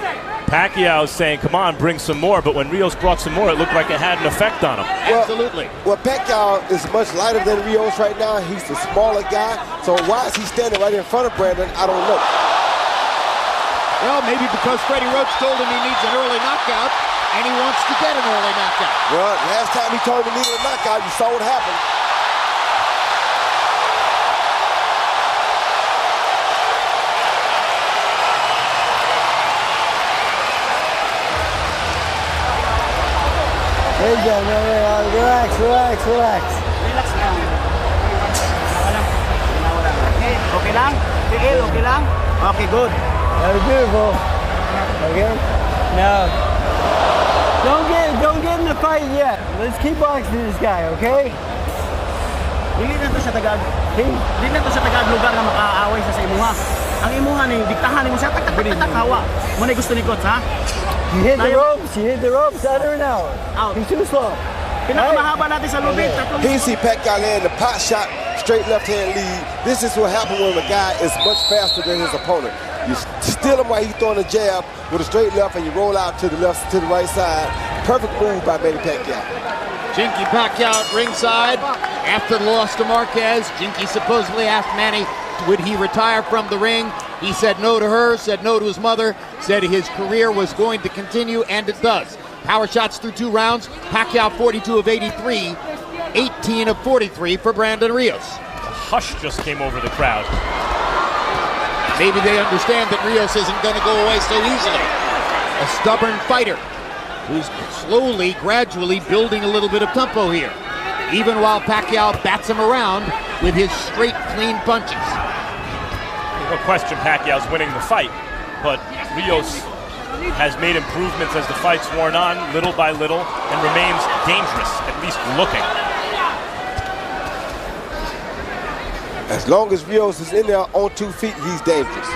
Pacquiao is saying, come on, bring some more, but when Rios brought some more, it looked like it had an effect on him. Absolutely. Well, Pacquiao is much lighter than Rios right now. He's the smaller guy, so why is he standing right in front of Brandon? I don't know. Well, maybe because Freddie Rhodes told him he needs an early knockout, and he wants to get an early knockout. Well, last time he told him he needed a knockout, you saw what happened. Hey, John, relax. Relax lang. Okay lang? Okay lang? Okay, good. That was beautiful. Okay? Now, don't get in the fight yet. Let's keep boxing this guy, okay? Dili na to sa tagad. Dili na to sa tagad lugar na makaaway sa imuha. Ang imuha ni diktahan mo siya tak hawa. Mo na gusto ni coach, ha? You hit the ropes out or now. Out. He's too slow. Pinakamahaba natin sa lubid. He see Pacquiao land the pot shot, straight left hand lead. This is what happens when a guy is much faster than his opponent. You steal him while he's throwing a jab with a straight left, and you roll out to the left, to the right side. Perfect move by Manny Pacquiao. Jinky Pacquiao at ringside after the loss to Marquez. Jinky supposedly asked Manny, would he retire from the ring? He said no to her, said no to his mother, said his career was going to continue, and it does. Power shots through 2 rounds. Pacquiao 42 of 83, 18 of 43 for Brandon Rios. A hush just came over the crowd. Maybe they understand that Rios isn't going to go away so easily. A stubborn fighter who's slowly, gradually building a little bit of tempo here, even while Pacquiao bats him around with his straight, clean punches. No question Pacquiao's winning the fight, but Rios has made improvements as the fight's worn on, little by little, and remains dangerous, at least looking. As long as Rios is in there on 2 feet, he's dangerous.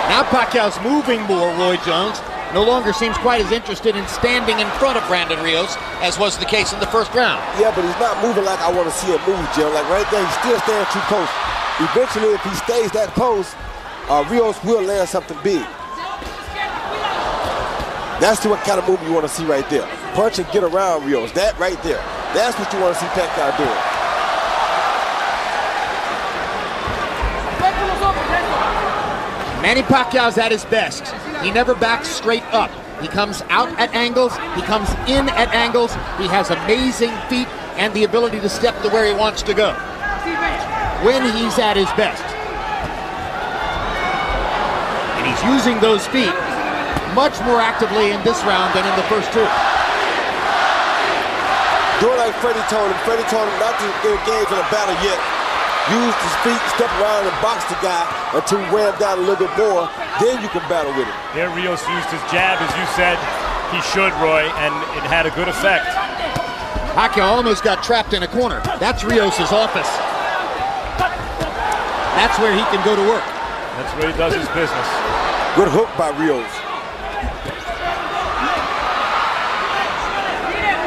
Now Pacquiao's moving more, Roy Jones. No longer seems quite as interested in standing in front of Brandon Rios as was the case in the first round. Yeah, but he's not moving like I want to see him move, Jim. Like right there, he's still standing too close. Eventually, if he stays that close, Rios will land something big. That's the kind of move you want to see right there. Punch and get around Rios. That right there. That's what you want to see Pacquiao doing. Manny Pacquiao's at his best. He never backs straight up. He comes out at angles. He comes in at angles. He has amazing feet and the ability to step to where he wants to go when he's at his best. And he's using those feet much more actively in this round than in the first two. Doing like Freddie told him not to engage in a battle yet. Use his feet, step around and box the guy until he wear him down a little bit more. Then you can battle with him. There Rios used his jab, as you said he should, Roy, and it had a good effect. Pacquiao almost got trapped in a corner. That's Rios' office. That's where he can go to work. That's where he does his business. Good hook by Rios.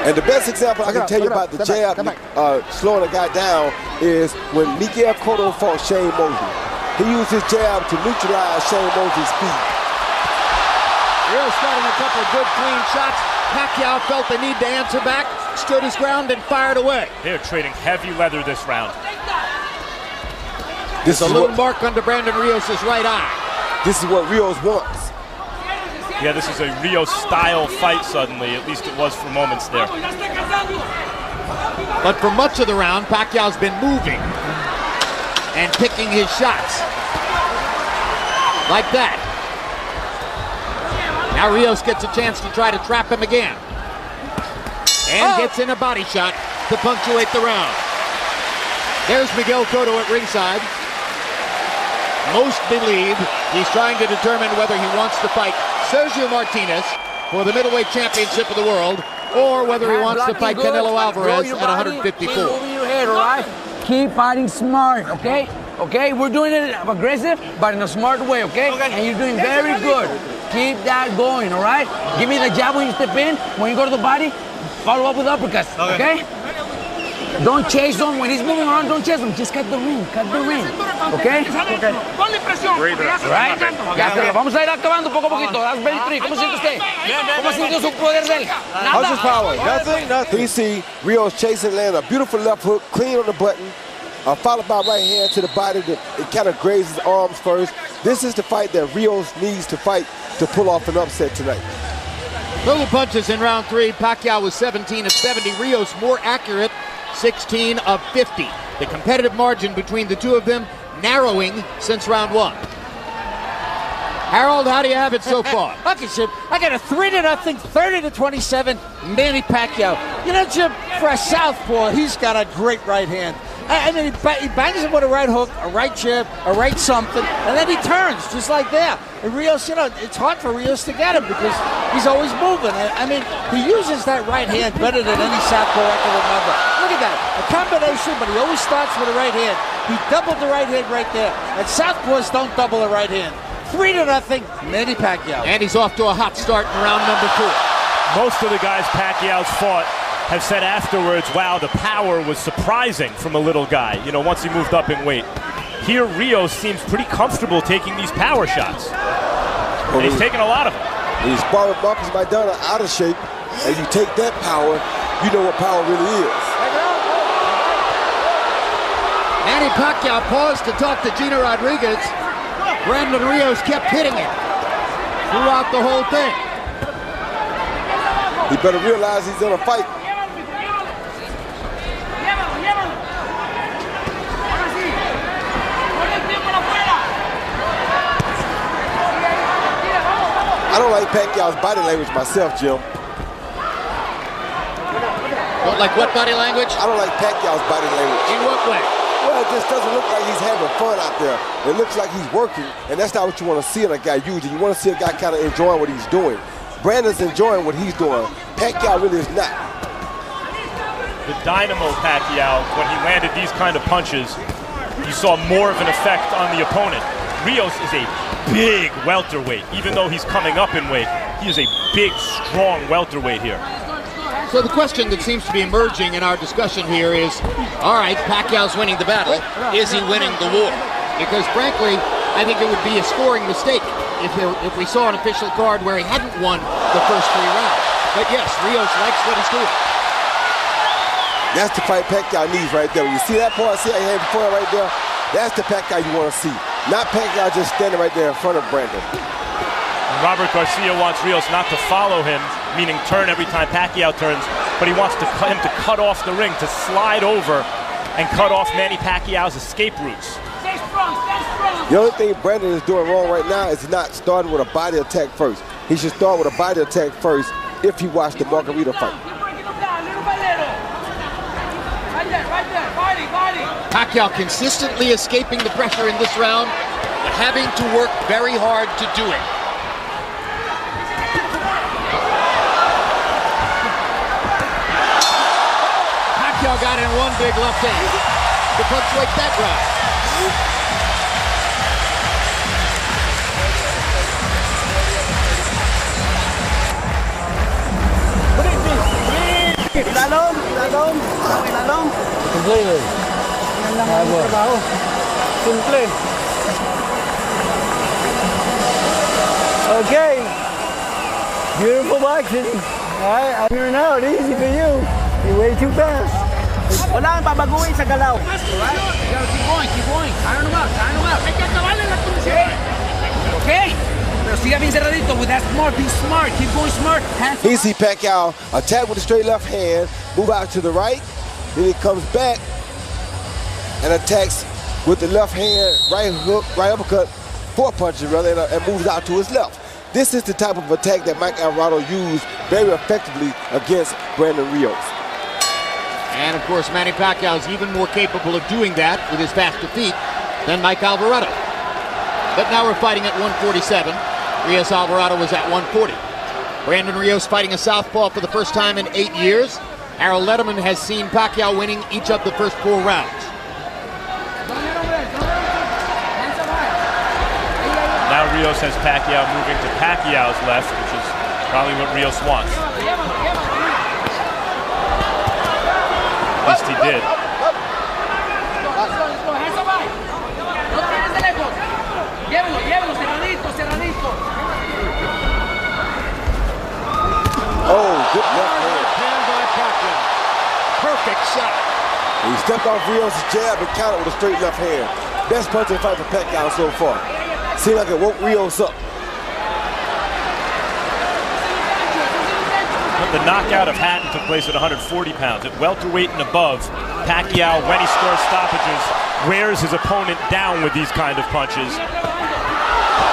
And the best example I can tell you about the jab slowing a guy down is when Miguel Cotto fought Shane Mosley. He used his jab to neutralize Shane Mosley's speed. Rios got in a couple of good clean shots. Pacquiao felt the need to answer back, stood his ground and fired away. They're trading heavy leather this round. There's a little mark under Brandon Rios' right eye. This is what Rios wants. Yeah, this is a Rios-style fight suddenly. At least it was for moments there. But for much of the round, Pacquiao's been moving and picking his shots. Like that. Now Rios gets a chance to try to trap him again. And gets in a body shot to punctuate the round. There's Miguel Cotto at ringside. Most believe he's trying to determine whether he wants to fight Sergio Martinez for the middleweight championship of the world, or whether he wants to fight Canelo Alvarez at 154. Keep moving your head, all right? Keep fighting smart, okay? Okay, we're doing it aggressive, but in a smart way, okay? And you're doing very good. Keep that going, all right? Give me the jab when you step in. When you go to the body, follow up with uppercuts, okay? Don't chase him. When he's moving around, don't chase him. Just cut the ring, okay? Ponle presión. Right? Ya, vamos a ir acabando poco a poquito. That's very free. ¿Cómo siente usted? ¿Cómo siente su poder de él? How's his power? Nothing. You see Rios chasing, land a beautiful left hook, clean on the button, followed by right hand to the body. It kind of grazes his arms first. This is the fight that Rios needs to fight to pull off an upset tonight. Little punches in round three. Pacquiao was 17 of 70. Rios more accurate, 16 of 50. The competitive margin between the two of them narrowing since round one. Harold, how do you have it so far? Okay, Jim, I got a 3-0, 30-27, Manny Pacquiao. You know, Jim, for a southpaw, he's got a great right hand. I mean, he bangs him with a right hook, a right jab, a right something, and then he turns just like that. And Rios, you know, it's hard for Rios to get him because he's always moving. I mean, he uses that right hand better than any southpaw I can remember. Look at that, a combination, but he always starts with a right hand. He doubled the right hand right there, and southpaws don't double the right hand. 3-0, Manny Pacquiao. And he's off to a hot start in round number 4. Most of the guys Pacquiao's fought have said afterwards, wow, the power was surprising from a little guy, you know, once he moved up in weight. Here, Rios seems pretty comfortable taking these power shots. And he's taking a lot of them. He's sparring Marcus Maidana out of shape, and you take that power, you know what power really is. Manny Pacquiao paused to talk to Gina Rodriguez. Brandon Rios kept hitting him throughout the whole thing. He better realize he's in a fight. I don't like Pacquiao's body language myself, Jim. Don't like what body language? I don't like Pacquiao's body language. In what way? Well, it just doesn't look like he's having fun out there. It looks like he's working, and that's not what you want to see in a guy usually. You want to see a guy kind of enjoying what he's doing. Brandon's enjoying what he's doing. Pacquiao really is not. The dynamo Pacquiao, when he landed these kind of punches, you saw more of an effect on the opponent. Rios is a big welterweight. Even though he's coming up in weight, he is a big, strong welterweight here. So the question that seems to be emerging in our discussion here is, all right, Pacquiao's winning the battle. Is he winning the war? Because frankly, I think it would be a scoring mistake if we saw an official card where he hadn't won the first 3 rounds. But yes, Rios likes what he's doing. That's the fight Pacquiao needs right there. When you see that part, see how he had the point right there? That's the Pacquiao you want to see. Not Pacquiao just standing right there in front of Brandon. Robert Garcia wants Rios not to follow him, meaning turn every time Pacquiao turns, but he wants him to cut off the ring, to slide over and cut off Manny Pacquiao's escape routes. The only thing Brandon is doing wrong right now is not starting with a body attack first. He should start with a body attack first if he watched the Margarita fight. Pacquiao consistently escaping the pressure in this round, but having to work very hard to do it. Pacquiao got in one big left hand to punctuate that round. Ilalom. Completely. Yan lang ang trabaho. Simple. Okay. Beautiful boxing. Alright, I'm here now. Easy for you. You're way too fast. Wala kang babaguhin sa galaw. Keep going. Iron him out. Okay. Pero siga bien cerradito with that smart. Be smart. Keep going smart. Here you see Pacquiao attack with a straight left hand, move out to the right, then he comes back and attacks with the left hand, right hook, right uppercut, four punches rather, and moves out to his left. This is the type of attack that Mike Alvarado used very effectively against Brandon Rios. And of course, Manny Pacquiao is even more capable of doing that with his faster feet than Mike Alvarado. But now we're fighting at 147. Rios Alvarado was at 140. Brandon Rios fighting a southpaw for the first time in 8 years. Harold Letterman has seen Pacquiao winning each of the first 4 rounds. Now Rios has Pacquiao moving to Pacquiao's left, which is probably what Rios wants. At least he did. Oh, good left hand by Pacquiao. Perfect shot. He stepped off Rios' jab and countered with a straight left hand. Best punching fight for Pacquiao so far. Seemed like it woke Rios up. The knockout of Hatton took place at 140 pounds. At welterweight and above, Pacquiao, when he scores stoppages, wears his opponent down with these kind of punches.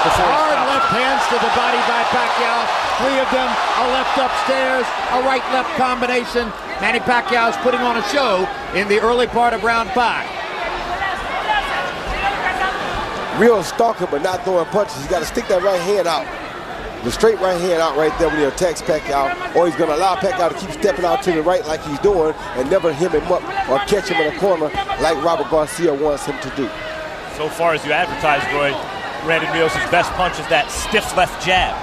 Hard left hands to the body by Pacquiao. 3 of them, a left upstairs, a right-left combination. Manny Pacquiao is putting on a show in the early part of round 5. Rios stalking but not throwing punches. He's got to stick that right hand out. The straight right hand out right there when he attacks Pacquiao, or he's going to allow Pacquiao to keep stepping out to the right like he's doing and never hem him up or catch him in a corner like Robert Garcia wants him to do. So far as you advertised, Roy, Brandon Rios' best punch is that stiff left jab.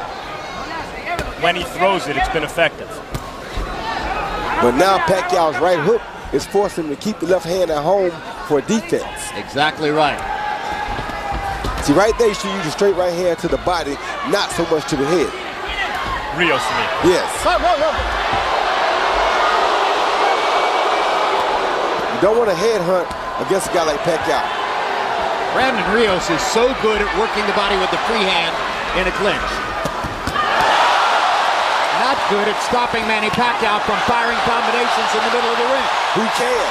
When he throws it, it's been effective. But now Pacquiao's right hook is forcing him to keep the left hand at home for defense. Exactly right. See, right there, you should use a straight right hand to the body, not so much to the head. Rios to me. Yes. You don't want to headhunt against a guy like Pacquiao. Brandon Rios is so good at working the body with the free hand in a clinch. Not good at stopping Manny Pacquiao from firing combinations in the middle of the ring. Who can?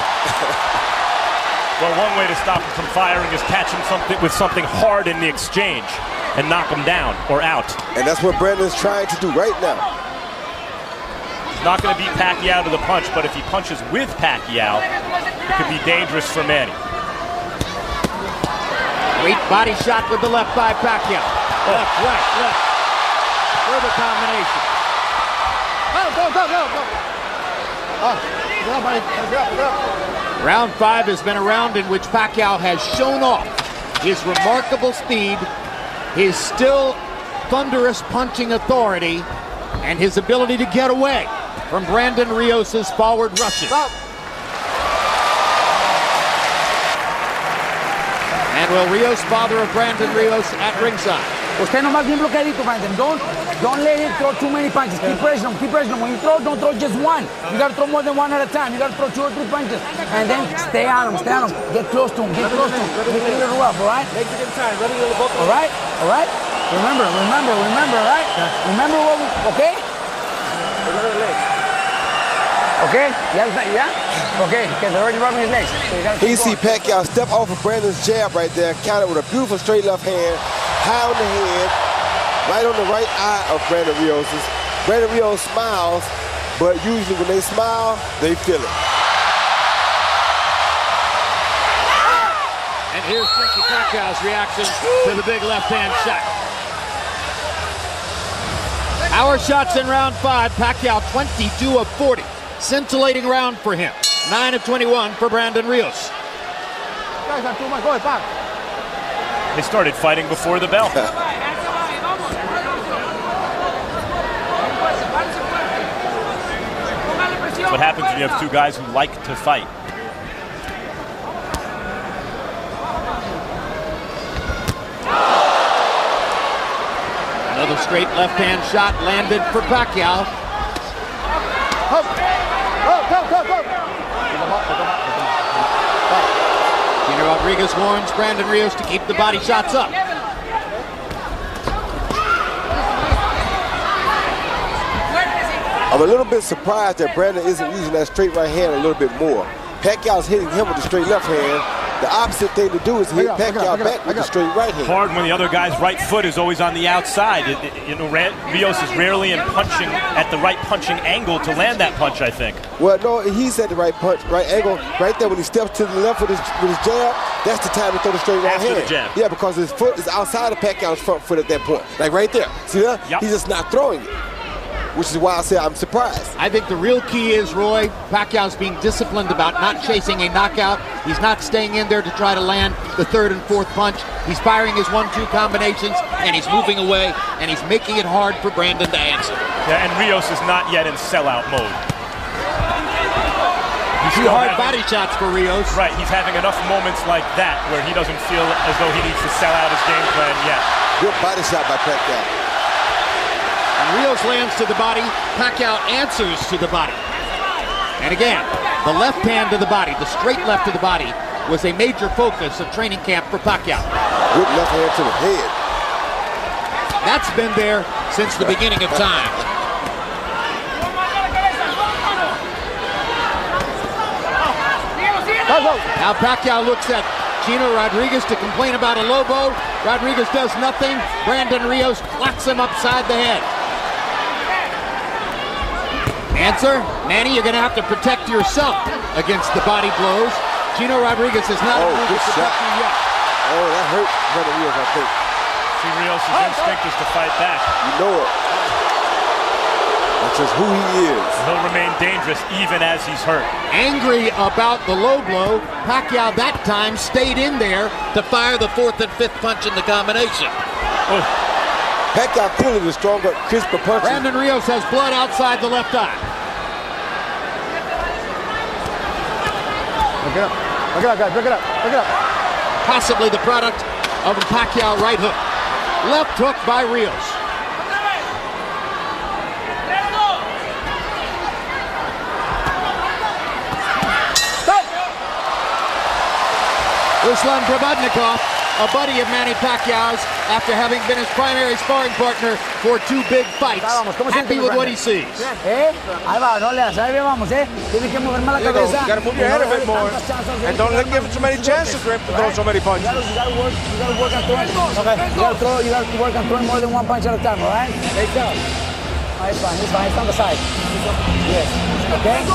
Well, one way to stop him from firing is catch him with something hard in the exchange and knock him down or out. And that's what Brandon's trying to do right now. He's not going to beat Pacquiao to the punch, but if he punches with Pacquiao, it could be dangerous for Manny. Great body shot with the left by Pacquiao. Left, right, left. Further combination. Round 5 has been a round in which Pacquiao has shown off his remarkable speed, his still thunderous punching authority, and his ability to get away from Brandon Rios' forward rushes. Manuel Rios, father of Brandon Rios, at ringside. Usted nomás bien bloqueadito, Brandon. Don't let him throw too many punches. Keep pressing him, keep pressing him. When you throw, don't throw just one. You gotta throw more than one at a time. You gotta throw 2 or 3 punches. And then stay on him, stay on him. Get close to him, get close to him. Make it a little rough, all right? Take your time, ready to both. All right, all right? Remember, all right? Remember what we, okay? Okay? Yeah? Okay, because they're already rubbing his legs. So He see Pacquiao step off of Brandon's jab right there, counter with a beautiful straight left hand, high on the head, right on the right eye of Brandon Rios's. Brandon Rios smiles, but usually when they smile, they feel it. And here's Ricky Pacquiao's reaction to the big left-hand shot. Our shots in round 5, Pacquiao 22 of 40. Scintillating round for him. 9 of 21 for Brandon Rios. They started fighting before the bell. What happens when you have 2 guys who like to fight. Another straight left-hand shot landed for Pacquiao. Gina Rodriguez warns Brandon Rios to keep the body shots up. I'm a little bit surprised that Brandon isn't using that straight right hand a little bit more. Pacquiao's hitting him with the straight left hand. The opposite thing to do is hit Pacquiao back with the straight right hand. Hard when the other guy's right foot is always on the outside. Rios is rarely in punching at the right punching angle to land that punch, I think. Well, no, he's at the right punch, right angle, right there when he steps to the left with his jab. That's the time to throw the straight right hand. After the jab. Yeah, because his foot is outside of Pacquiao's front foot at that point. Like right there. See that? Yep. He's just not throwing it. Which is why I say I'm surprised. I think the real key is, Roy, Pacquiao's being disciplined about not chasing a knockout. He's not staying in there to try to land the 3rd and 4th punch. He's firing his 1-2 combinations, and he's moving away, and he's making it hard for Brandon to answer. Yeah, and Rios is not yet in sellout mode. He's too hard body shots for Rios. Right, he's having enough moments like that where he doesn't feel as though he needs to sell out his game plan yet. Good body shot by Pacquiao. And Rios lands to the body, Pacquiao answers to the body. And again, the left hand to the body, the straight left to the body, was a major focus of training camp for Pacquiao. Good left hand to the head. That's been there since the beginning of time. Now Pacquiao looks at Gino Rodriguez to complain about a low blow. Rodriguez does nothing. Brandon Rios clocks him upside the head. Answer, Manny, you're going to have to protect yourself against the body blows. Gino Rodriguez is not able to protect you yet. Oh, that hurt Brandon Rios, I think. See, Rios' instinct is to fight back. You know it. That's just who he is. He'll remain dangerous even as he's hurt. Angry about the low blow, Pacquiao that time stayed in there to fire the 4th and 5th punch in the combination. Oh. Pacquiao clearly the stronger, crisper puncher. Brandon Rios has blood outside the left eye. Look it up. Look it up, guys. Look it up. Look it up. Possibly the product of a Pacquiao right hook. Left hook by Rios. Ruslan Probodnikov, a buddy of Manny Pacquiao's, after having been his primary sparring partner for 2 big fights. Happy with what he sees. Ahí va, no le das, ahí vamos, Tienes que mover más la cabeza. You gotta move your head a bit more. And don't give him too many chances for him to throw so many punches. You gotta work on throwing. Okay. You gotta work on throwing more than 1 punch at a time, all right? It's fine, it's fine. It's on the side. Yes. Okay?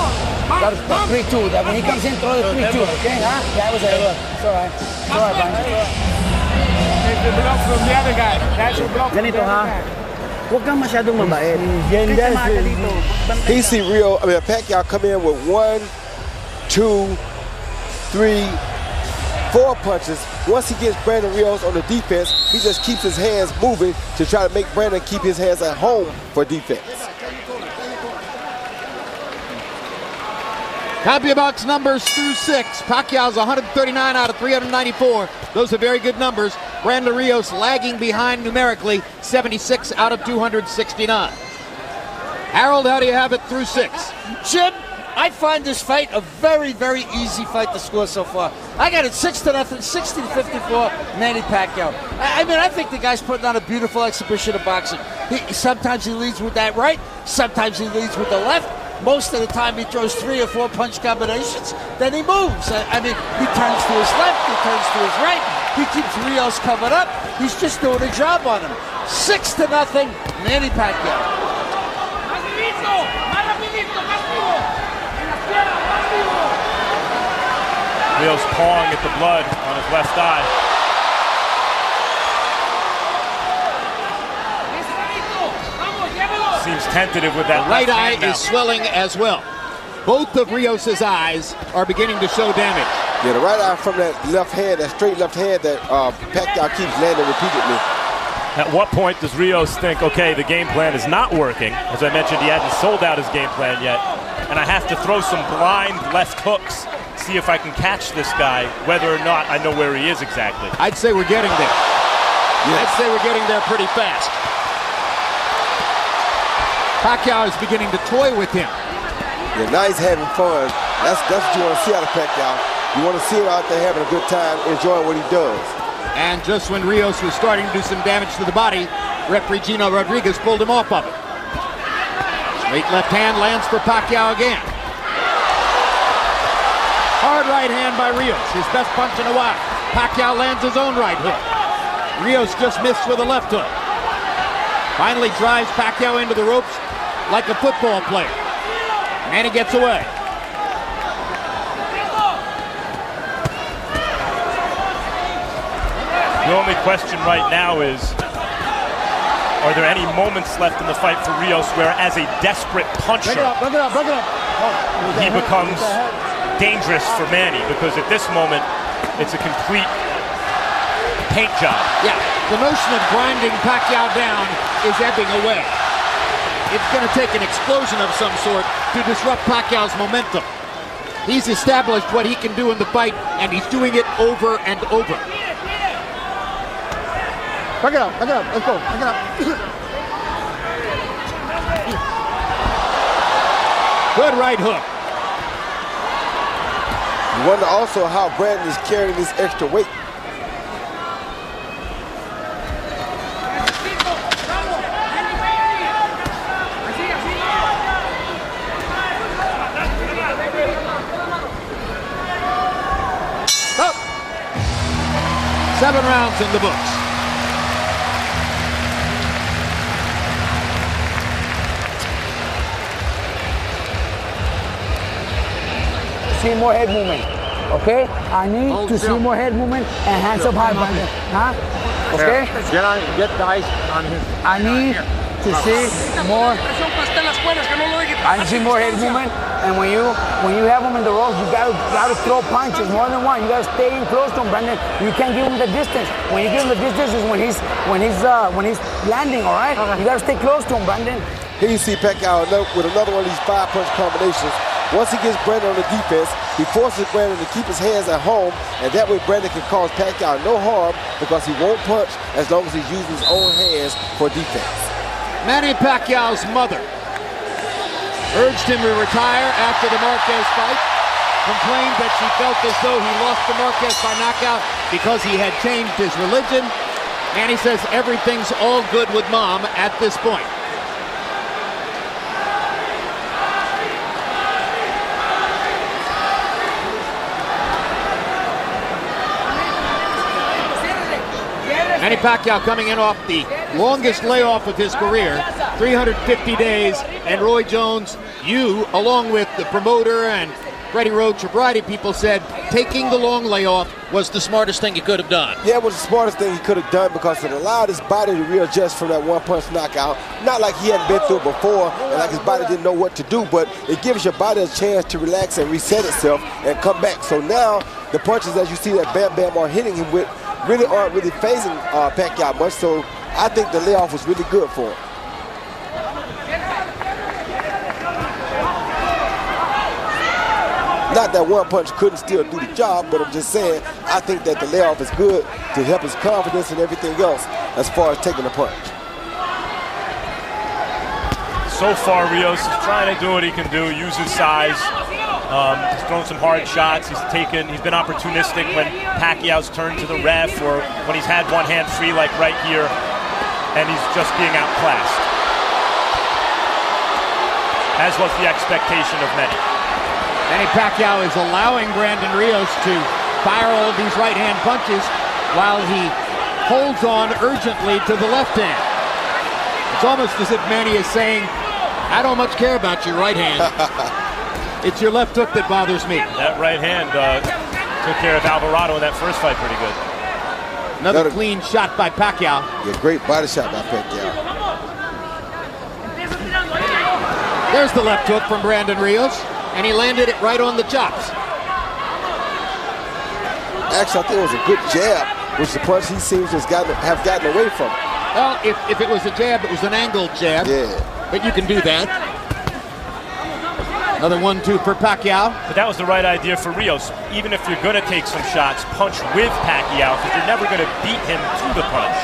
That's 3-2. That when he comes in, throw the 3-2, okay? Huh? Yeah, it was a look. It's all right. It's all right, Brian. From the other guy. That's your block. Ganito, ha? Huwag kang masyadong mabait. He see Pacquiao come in with 1, 2, 3, 4 punches. Once he gets Brandon Rios on the defense, he just keeps his hands moving to try to make Brandon keep his hands at home for defense. CompuBox numbers through 6. Pacquiao's 139 out of 394. Those are very good numbers. Brandon Rios lagging behind numerically, 76 out of 269. Harold, how do you have it through 6? Jim, I find this fight a very, very easy fight to score so far. I got it 6-0, 60-54, Manny Pacquiao. I mean, I think the guy's putting on a beautiful exhibition of boxing. Sometimes he leads with that right, sometimes he leads with the left. Most of the time he throws 3 or 4 punch combinations, then he moves. I mean, he turns to his left, he turns to his right, he keeps Rios covered up. He's just doing a job on him. 6-0, Manny Pacquiao. Rios pawing at the blood on his left eye. Seems tentative with that right eye now. is swelling as well. Both of Rios' eyes are beginning to show damage. Yeah, the right eye from that left hand, that straight left hand that Pacquiao keeps landing repeatedly. At what point does Rios think, okay, the game plan is not working? As I mentioned, he hadn't sold out his game plan yet. And I have to throw some blind left hooks, see if I can catch this guy, whether or not I know where he is exactly. I'd say we're getting there. Yes. I'd say we're getting there pretty fast. Pacquiao is beginning to toy with him. Yeah, now he's having fun. That's what you want to see out of Pacquiao. You want to see him out there having a good time, enjoying what he does. And just when Rios was starting to do some damage to the body, referee Gino Rodriguez pulled him off of it. Straight left hand lands for Pacquiao again. Hard right hand by Rios, his best punch in a while. Pacquiao lands his own right hook. Rios just missed with a left hook. Finally drives Pacquiao into the ropes like a football player. And he gets away. The only question right now is, are there any moments left in the fight for Rios where, as a desperate puncher, he becomes dangerous for Manny? Because at this moment, it's a complete paint job. Yeah, the notion of grinding Pacquiao down is ebbing away. It's going to take an explosion of some sort to disrupt Pacquiao's momentum. He's established what he can do in the fight, and he's doing it over and over. Back it up, let's go, back it up. Good right hook. You wonder also how Brandon is carrying this extra weight. Oh. 7 rounds in the books. See more head movement, okay? I need to see more head movement and hands up high, Brandon. Huh? Okay? Get the eyes on him. I need to see more. I see more head movement, and when you have him in the ropes, you gotta throw punches, more than one. You gotta stay in close to him, Brandon. You can't give him the distance. When you give him the distance is when he's landing, all right? You gotta stay close to him, Brandon. Here you see Pacquiao with another one of these 5-punch combinations. Once he gets Brandon on the defense, he forces Brandon to keep his hands at home, and that way Brandon can cause Pacquiao no harm because he won't punch as long as he's using his own hands for defense. Manny Pacquiao's mother urged him to retire after the Marquez fight, complained that she felt as though he lost to Marquez by knockout because he had changed his religion. Manny says everything's all good with mom at this point. Manny Pacquiao coming in off the longest layoff of his career, 350 days, and Roy Jones, you, along with the promoter and Freddie Roach, a variety of people said taking the long layoff was the smartest thing he could have done. Yeah, it was the smartest thing he could have done because it allowed his body to readjust from that one-punch knockout. Not like he hadn't been through it before and like his body didn't know what to do, but it gives your body a chance to relax and reset itself and come back. So now the punches, as you see that Bam Bam are hitting him with, really aren't really phasing Pacquiao much, so I think the layoff was really good for him. Not that one punch couldn't still do the job, but I'm just saying, I think that the layoff is good to help his confidence and everything else as far as taking a punch. So far, Rios is trying to do what he can do, use his size. He's thrown some hard shots. He's been opportunistic when Pacquiao's turned to the ref or when he's had one hand free like right here, and he's just being outclassed. As was the expectation of many. Manny Pacquiao is allowing Brandon Rios to fire all these right-hand punches while he holds on urgently to the left hand. It's almost as if Manny is saying, I don't much care about your right hand. It's your left hook that bothers me. That right hand took care of Alvarado in that first fight pretty good. Another clean shot by Pacquiao. Yeah, great body shot by Pacquiao. There's the left hook from Brandon Rios, and he landed it right on the chops. Actually, I think it was a good jab, which the punch he seems to have gotten away from. Well, if it was a jab, it was an angled jab. Yeah. But you can do that. Another 1-2 for Pacquiao. But that was the right idea for Rios. Even if you're going to take some shots, punch with Pacquiao, because you're never going to beat him to the punch.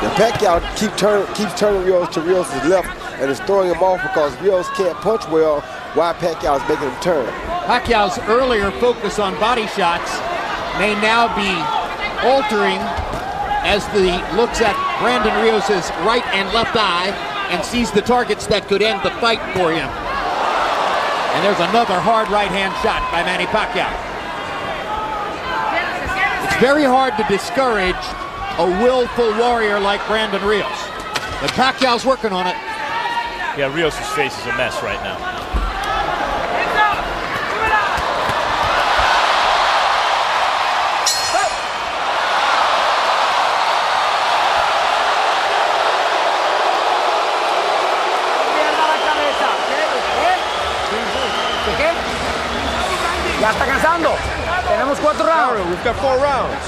And Pacquiao keeps turning Rios to Rios' left and is throwing him off because Rios can't punch well while Pacquiao is making him turn. Pacquiao's earlier focus on body shots may now be altering as he looks at Brandon Rios' right and left eye and sees the targets that could end the fight for him. And there's another hard right-hand shot by Manny Pacquiao. It's very hard to discourage a willful warrior like Brandon Rios. But Pacquiao's working on it. Yeah, Rios' face is a mess right now. Ya está cansando. Tenemos 4 rounds. We've got 4 rounds.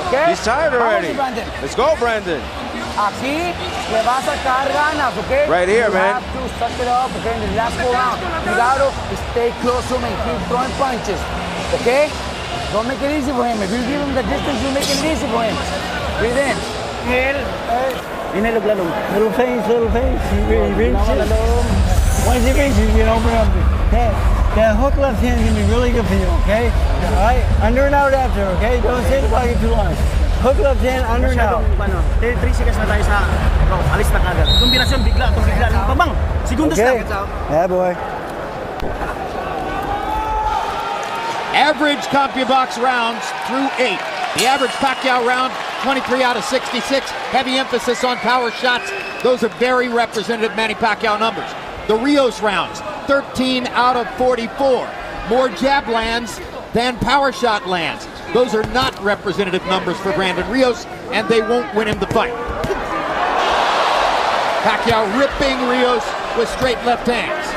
Okay? He's tired already. Let's go, Brandon. Aquí le va a sacar ganas, okay? Right here, you man. You have to suck it up, okay, in the last 4 rounds. You gotta stay close to him and keep throwing punches, okay? Don't make it easy for him. If you give him the distance, you make it easy for him. Breathe in. Little face. He reaches. Once he reaches, you open up. That hook left hand is going to be really good for you, okay? All right? Under and out after, okay? Don't stay in the pocket too long. Hook left hand, under and out. 3 seconds na tayo sa alis na kagad. Kombinasyon, bigla. Pabang, segundos okay. lang. Yeah, boy. Average CompuBox rounds through 8. The average Pacquiao round, 23 out of 66. Heavy emphasis on power shots. Those are very representative Manny Pacquiao numbers. The Rios rounds, 13 out of 44. More jab lands than power shot lands. Those are not representative numbers for Brandon Rios, and they won't win him the fight. Pacquiao ripping Rios with straight left hands.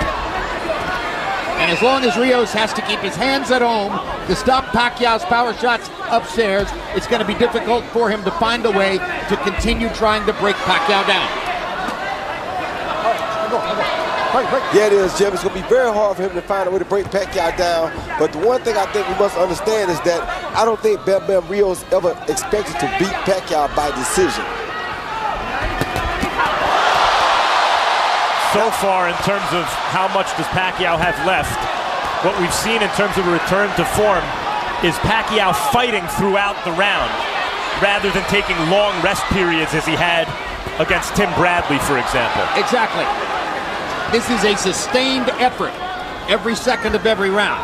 And as long as Rios has to keep his hands at home to stop Pacquiao's power shots upstairs, it's going to be difficult for him to find a way to continue trying to break Pacquiao down. Yeah, it is, Jim. It's going to be very hard for him to find a way to break Pacquiao down. But the one thing I think we must understand is that I don't think Bam Bam Rios ever expected to beat Pacquiao by decision. So far, in terms of how much does Pacquiao have left, what we've seen in terms of a return to form is Pacquiao fighting throughout the round rather than taking long rest periods as he had against Tim Bradley, for example. Exactly. This is a sustained effort every second of every round.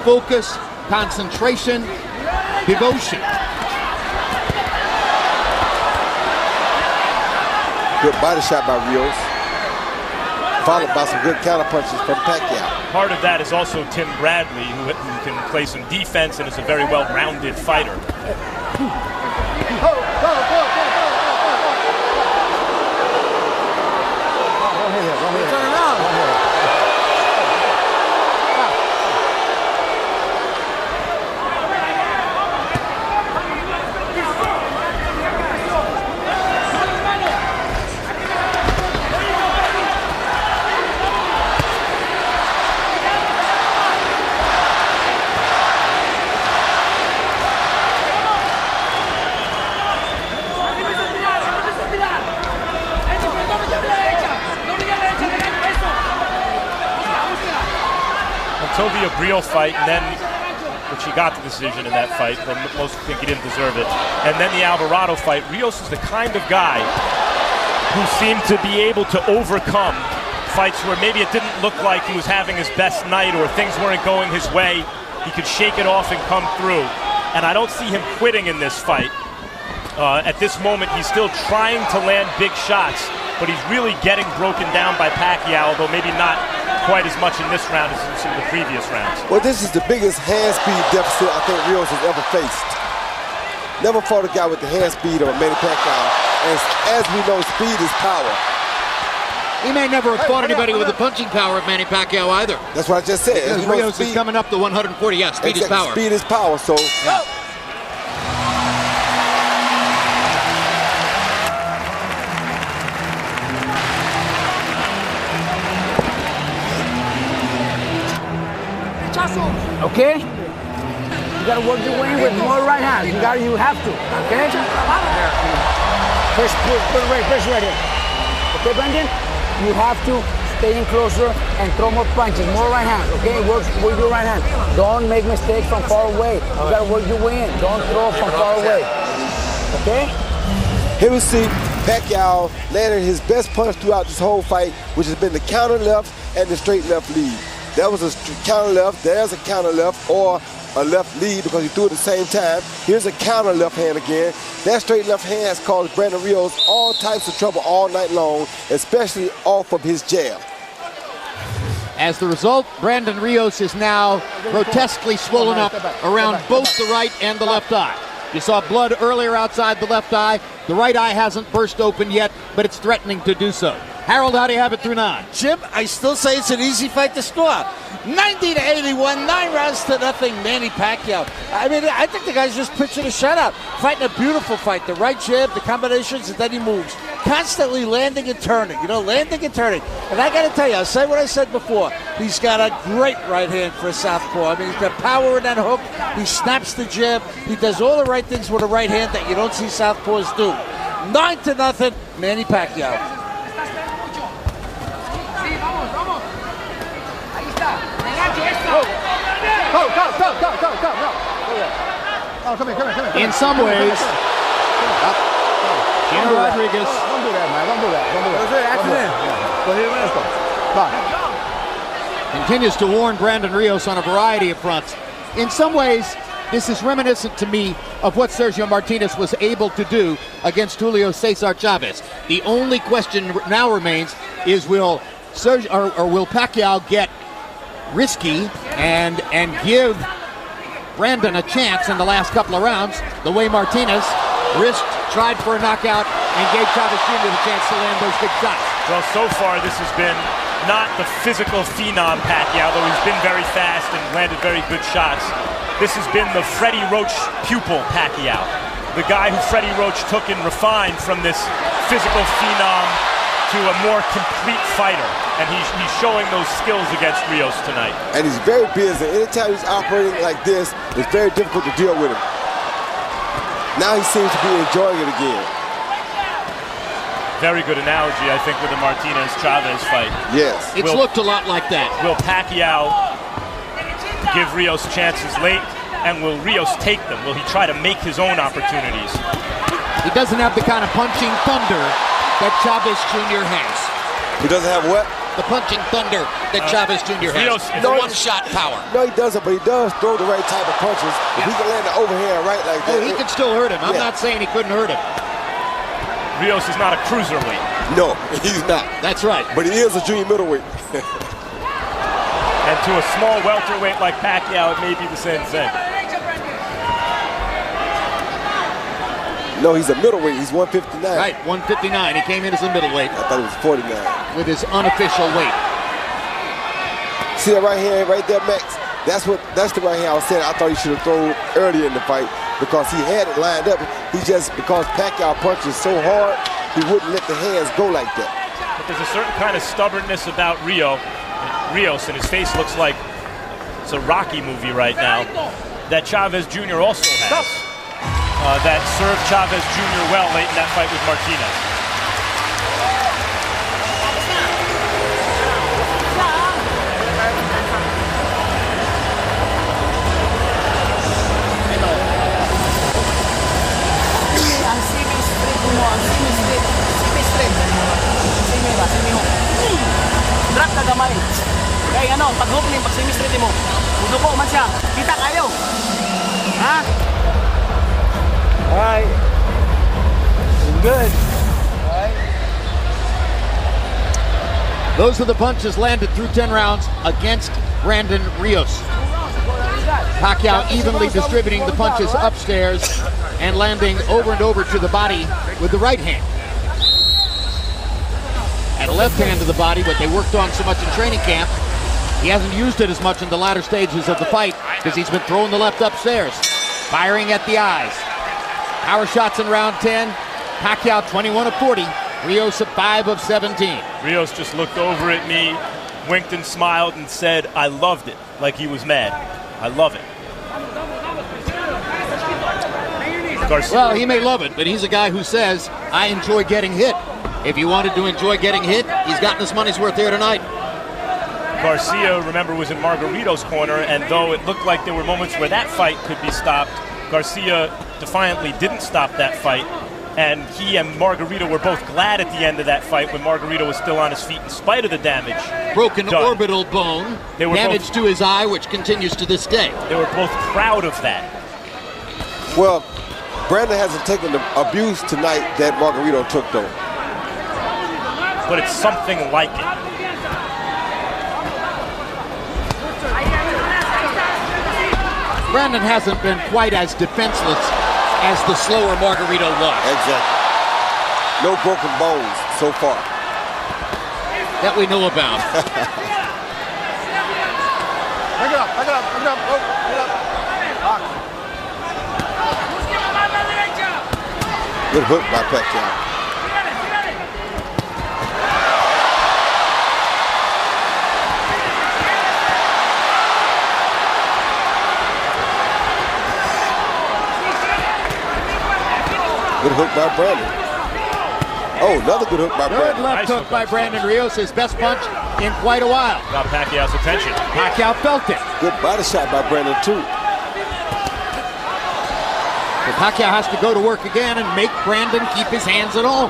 Focus, concentration, devotion. Good body shot by Rios, followed by some good counter punches from Pacquiao. Part of that is also Tim Bradley, who can play some defense and is a very well-rounded fighter. Toby Abril fight, and then, which he got the decision in that fight, but most think he didn't deserve it. And then the Alvarado fight. Rios is the kind of guy who seemed to be able to overcome fights where maybe it didn't look like he was having his best night or things weren't going his way. He could shake it off and come through. And I don't see him quitting in this fight. At this moment, he's still trying to land big shots, but he's really getting broken down by Pacquiao, although maybe not quite as much in this round as in some of the previous rounds. Well, this is the biggest hand speed deficit I think Rios has ever faced. Never fought a guy with the hand speed of Manny Pacquiao. And as we know, speed is power. He may never have fought anybody with the punching power of Manny Pacquiao either. That's what I just said. Because Rios is coming up to 140. Yeah, speed is power. Speed is power, so... Yeah. Okay? You gotta work your way in with more right hands. You have to. Okay? Push right here. Okay, Brandon? You have to stay in closer and throw more punches, more right hands. Okay? Work your right hand. Don't make mistakes from far away. You gotta work your way in. Don't throw from far away. Okay? Here we see Pacquiao landed his best punch throughout this whole fight, which has been the counter left and the straight left lead. That was a counter left, there's a counter left, or a left lead because he threw it at the same time. Here's a counter left hand again. That straight left hand has caused Brandon Rios all types of trouble all night long, especially off of his jab. As the result, Brandon Rios is now grotesquely swollen up around both the right and the left eye. You saw blood earlier outside the left eye. The right eye hasn't burst open yet, but it's threatening to do so. Harold, how do you have it through 9? Jim, I still say it's an easy fight to score. 90-81, 9 rounds to nothing, Manny Pacquiao. I mean, I think the guy's just pitching a shutout. Fighting a beautiful fight. The right jab, the combinations, and then he moves. Constantly landing and turning, landing and turning. And I got to tell you, I'll say what I said before. He's got a great right hand for a southpaw. I mean, he's got power in that hook. He snaps the jab. He does all the right things with a right hand that you don't see southpaws do. 9-0, Manny Pacquiao. In some ways, Jim Rodriguez. Don't do that, man. Don't do that. Continues to warn Brandon Rios on a variety of fronts. In some ways, this is reminiscent to me of what Sergio Martinez was able to do against Julio Cesar Chavez. The only question now remains is will Pacquiao get risky and give Brandon a chance in the last couple of rounds, the way Martinez tried for a knockout and gave Chavez Jr. the chance to land those big shots. Well, so far this has been not the physical phenom Pacquiao, though he's been very fast and landed very good shots. This has been the Freddie Roach pupil Pacquiao, the guy who Freddie Roach took and refined from this physical phenom to a more complete fighter, and he's showing those skills against Rios tonight. And he's very busy. Anytime he's operating like this, it's very difficult to deal with him. Now he seems to be enjoying it again. Very good analogy, I think, with the Martinez-Chavez fight. Yes. It's looked a lot like that. Will Pacquiao give Rios chances late, and will Rios take them? Will he try to make his own opportunities? He doesn't have the kind of punching thunder that Chavez Jr. has. He doesn't have what? The punching thunder that Chavez Jr. has. The one-shot power. No, he doesn't, but he does throw the right type of punches. If he can land the overhand right like that. Oh, he can still hurt him. I'm not saying he couldn't hurt him. Rios is not a cruiserweight. No, he's not. That's right. But he is a junior middleweight. And to a small welterweight like Pacquiao, it may be the same thing. No, he's a middleweight. He's 159. Right, 159. He came in as a middleweight. I thought it was 49. With his unofficial weight. See that right hand right there, Max? That's the right hand I was saying I thought he should have thrown earlier in the fight because he had it lined up. Because Pacquiao punches so hard, he wouldn't let the hands go like that. But there's a certain kind of stubbornness about Rios, and his face looks like it's a Rocky movie right now, that Chavez Jr. also has. That served Chavez Jr. well late in that fight with Martinez. ba? Simiho. Drop ka gamay. Kaya ano, pag opening, pag semi-straight mo, uduko man siya. Kita kayo. Ha? Alright. Good. Those are the punches landed through 10 rounds against Brandon Rios. Pacquiao evenly distributing the punches upstairs and landing over and over to the body with the right hand. And a left hand to the body, what they worked on so much in training camp. He hasn't used it as much in the latter stages of the fight because he's been throwing the left upstairs, firing at the eyes. Power shots in round 10. Pacquiao 21 of 40. Rios at 5 of 17. Rios just looked over at me, winked and smiled and said, I loved it, like he was mad. I love it. Garcia. Well, he may love it, but he's a guy who says, I enjoy getting hit. If you wanted to enjoy getting hit, he's gotten his money's worth here tonight. Garcia, remember, was in Margarito's corner, and though it looked like there were moments where that fight could be stopped, Garcia defiantly didn't stop that fight. And he and Margarito were both glad at the end of that fight when Margarito was still on his feet in spite of the damage. Broken done. Orbital bone, damage to his eye, which continues to this day. They were both proud of that. Well, Brandon hasn't taken the abuse tonight that Margarito took, though. But it's something like it. Brandon hasn't been quite as defenseless as the slower Margarito was. Exactly. No broken bones so far. That we know about. Back it up, back it up, back it up. Oh, back it up. Good hook by Pacquiao. Good hook by Brandon. Oh, another good hook by Brandon. Good left hook by Brandon Rios, his best punch in quite a while. Got Pacquiao's attention. Pacquiao felt it. Good body shot by Brandon, too. So Pacquiao has to go to work again and make Brandon keep his hands at home.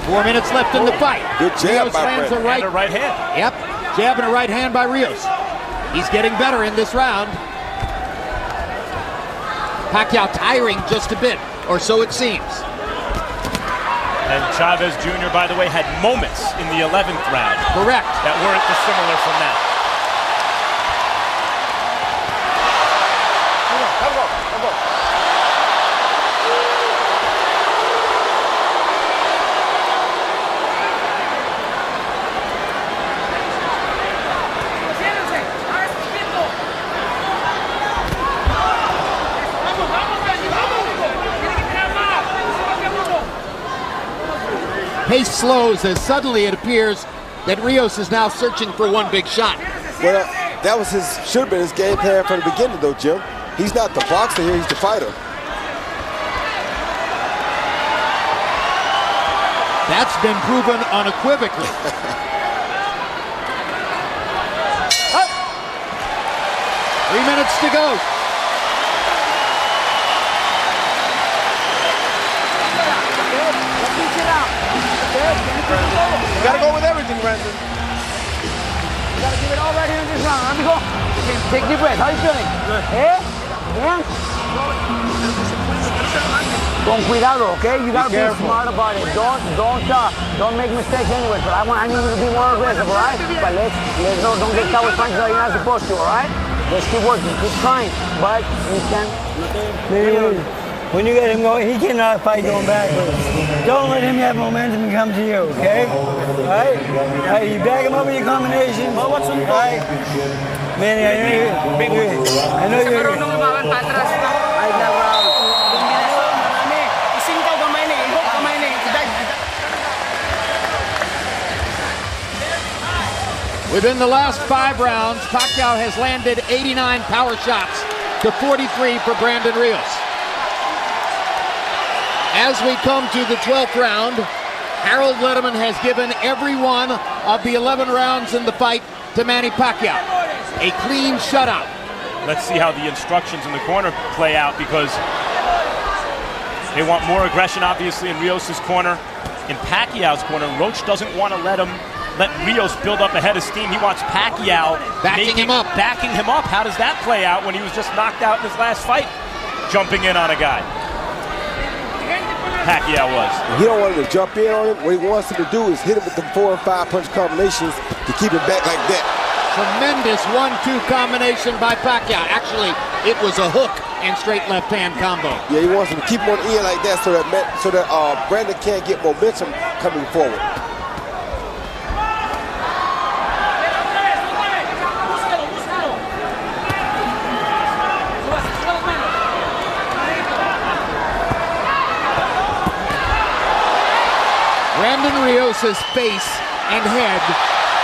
Four minutes left in the fight. Good jab Rios by lands Brandon. And a right hand. Yep, jab and a right hand by Rios. He's getting better in this round. Pacquiao tiring just a bit, or so it seems. And Chavez Jr., by the way, had moments in the 11th round. Correct. That weren't dissimilar from that. Pace slows as suddenly it appears that Rios is now searching for one big shot. Well, that was should have been his game plan from the beginning, though, Jim. He's not the boxer here, he's the fighter. That's been proven unequivocally. 3 minutes to go. You gotta go with everything, Brandon. You gotta give it all right here in this round. Let me go. Take deep breath. How you feeling? Good. Yeah? Con cuidado, okay? You gotta be smart about it. Don't make mistakes anyway. But I need you to be more aggressive, all right? But don't get caught with punches that you're not supposed to, all right? Let's keep working, keep trying. But you can. When you get him going, he cannot fight going backwards. Don't let him have momentum and come to you, okay? All right? All right, you back him up with your combination. All right? Manny, I know you're Within the last 5 rounds, Pacquiao has landed 89 power shots to 43 for Brandon Rios. As we come to the 12th round, Harold Letterman has given every one of the 11 rounds in the fight to Manny Pacquiao. A clean shutout. Let's see how the instructions in the corner play out, because They want more aggression, obviously, in Rios' corner. In Pacquiao's corner, Roach doesn't want to let Rios build up a head of steam. He wants Pacquiao backing him up. How does that play out when he was just knocked out in his last fight, jumping in on a guy? Pacquiao was. He don't want him to jump in on him. What he wants him to do is hit him with the 4 and 5 punch combinations to keep him back like that. Tremendous 1-2 combination by Pacquiao. Actually, it was a hook and straight left hand combo. Yeah, he wants him to keep him on the end like that so that Brandon can't get momentum coming forward. Brandon Rios' face and head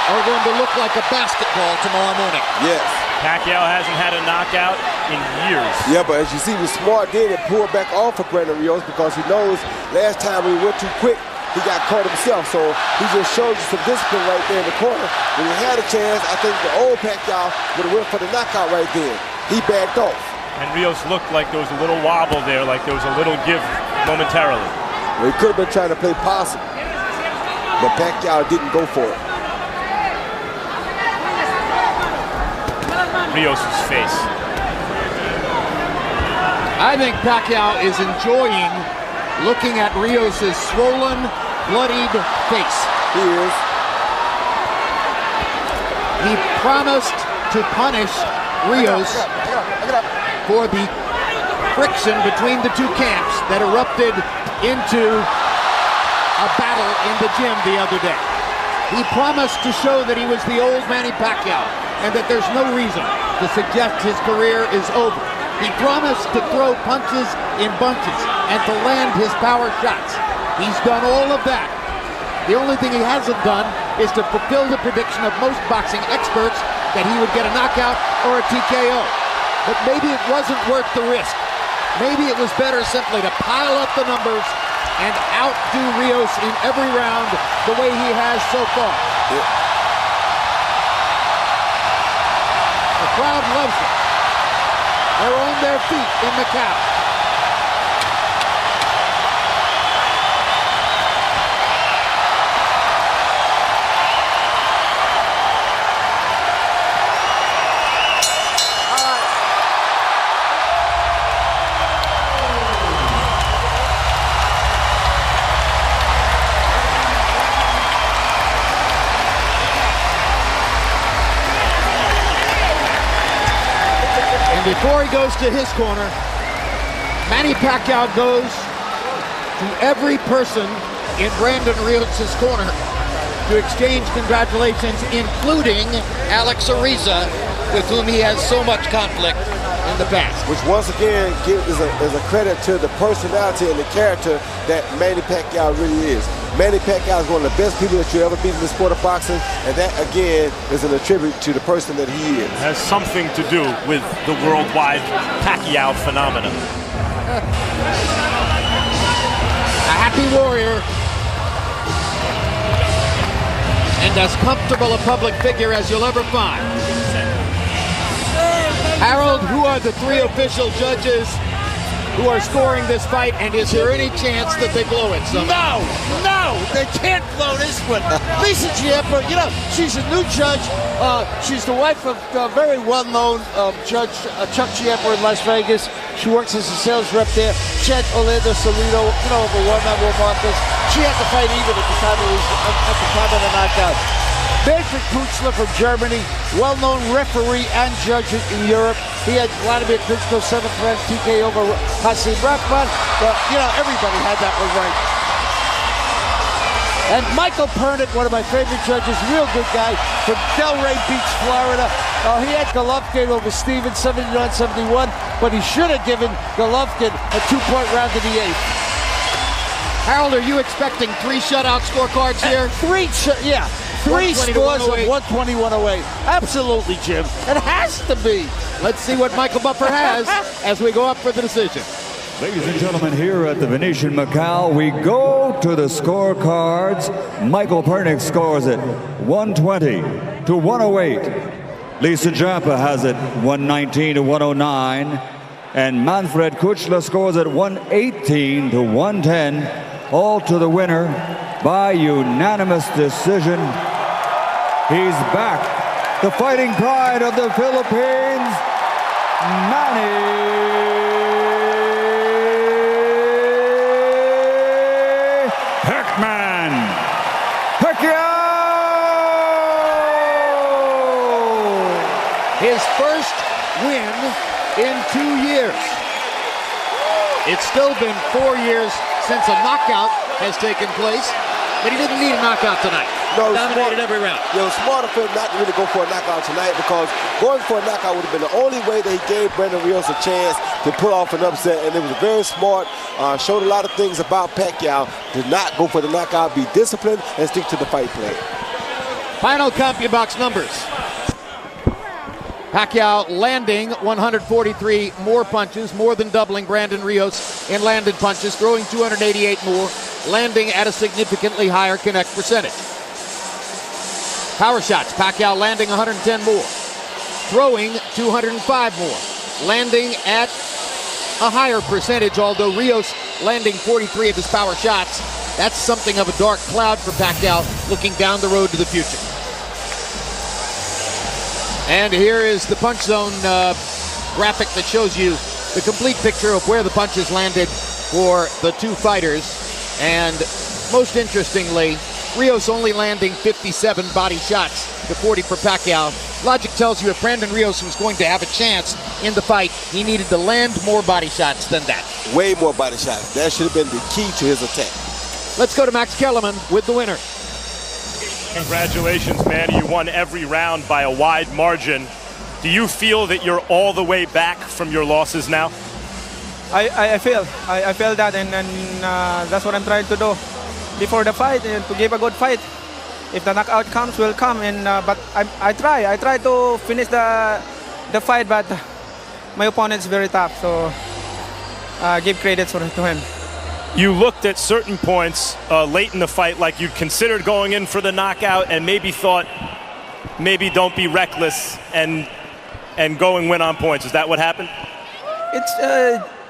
are going to look like a basketball tomorrow morning. Yes. Pacquiao hasn't had a knockout in years. Yeah, but as you see, he was smart then and pulled back off of Brandon Rios because he knows last time when he went too quick, he got caught himself. So he just showed you some discipline right there in the corner. When he had a chance, I think the old Pacquiao would have went for the knockout right then. He backed off. And Rios looked like there was a little wobble there, like there was a little give momentarily. Well, he could have been trying to play possum, but Pacquiao didn't go for it. Rios' face. I think Pacquiao is enjoying looking at Rios' swollen, bloodied face. He is. He promised to punish Rios for the friction between the two camps that erupted into a battle in the gym the other day. He promised to show that he was the old Manny Pacquiao and that there's no reason to suggest his career is over. He promised to throw punches in bunches and to land his power shots. He's done all of that. The only thing he hasn't done is to fulfill the prediction of most boxing experts that he would get a knockout or a TKO. But maybe it wasn't worth the risk. Maybe it was better simply to pile up the numbers and outdo Rios in every round the way he has so far. The crowd loves it. They're on their feet in Macau. Before he goes to his corner, Manny Pacquiao goes to every person in Brandon Rios' corner to exchange congratulations, including Alex Ariza, with whom he has so much conflict in the past. Which once again is a credit to the personality and the character that Manny Pacquiao really is. Manny Pacquiao is one of the best people that you ever meet in the sport of boxing, and that again is an attribute to the person that he is. It has something to do with the worldwide Pacquiao phenomenon. A happy warrior and as comfortable a public figure as you'll ever find. Harold, who are the three official judges who are scoring this fight, and is there any chance that they blow it somehow? No, they can't blow this one. Lisa Giamper, you know, she's a new judge. She's the wife of a very well-known judge, Chuck Giamper in Las Vegas. She works as a sales rep there. She had Orlando Salido, you know, over one-on-one Marquez. She had to fight even at the time of the knockout. Manfred Kutzler from Germany, well-known referee and judge in Europe. He had Vladimir Klitschko 7th round TK over Hasim Rahman. But, you know, everybody had that one right. And Michael Pernod, one of my favorite judges, real good guy, from Delray Beach, Florida. He had Golovkin over Stevens, 79-71, but he should have given Golovkin a 2-point round in the 8th. Harold, are you expecting 3 shutout scorecards here? Three scores of 120-108. Absolutely, Jim. It has to be. Let's see what Michael Buffer has as we go up for the decision. Ladies and gentlemen, here at the Venetian Macao, we go to the scorecards. Michael Pernod scores it 120 to 108. Lisa Giamper has it 119 to 109. And Manfred Kuchla scores at 118 to 110, all to the winner by unanimous decision. He's back, the fighting pride of the Philippines, Manny Pacquiao! His first win in 2 years. It's still been 4 years since a knockout has taken place, but he didn't need a knockout tonight. No, dominated every round. It was smarter for him not to really go for a knockout tonight, because going for a knockout would have been the only way that he gave Brandon Rios a chance to pull off an upset, and it was very smart. Showed a lot of things about Pacquiao. Did not go for the knockout, be disciplined, and stick to the fight plan. Final CompuBox numbers. Pacquiao landing 143 more punches, more than doubling Brandon Rios in landed punches, throwing 288 more, landing at a significantly higher connect percentage. Power shots, Pacquiao landing 110 more, throwing 205 more, landing at a higher percentage, although Rios landing 43 of his power shots. That's something of a dark cloud for Pacquiao looking down the road to the future. And here is the punch zone graphic that shows you the complete picture of where the punches landed for the two fighters. And most interestingly, Rios only landing 57 body shots to 40 for Pacquiao. Logic tells you if Brandon Rios was going to have a chance in the fight, he needed to land more body shots than that. Way more body shots. That should have been the key to his attack. Let's go to Max Kellerman with the winner. Congratulations, Manny. You won every round by a wide margin. Do you feel that you're all the way back from your losses now? I feel that, and that's what I'm trying to do before the fight, and to give a good fight. If the knockout comes, will come. And but I try to finish the fight, but my opponent's very tough. So give credit to him. You looked at certain points late in the fight like you'd considered going in for the knockout, and maybe thought, maybe don't be reckless and go and win on points. Is that what happened?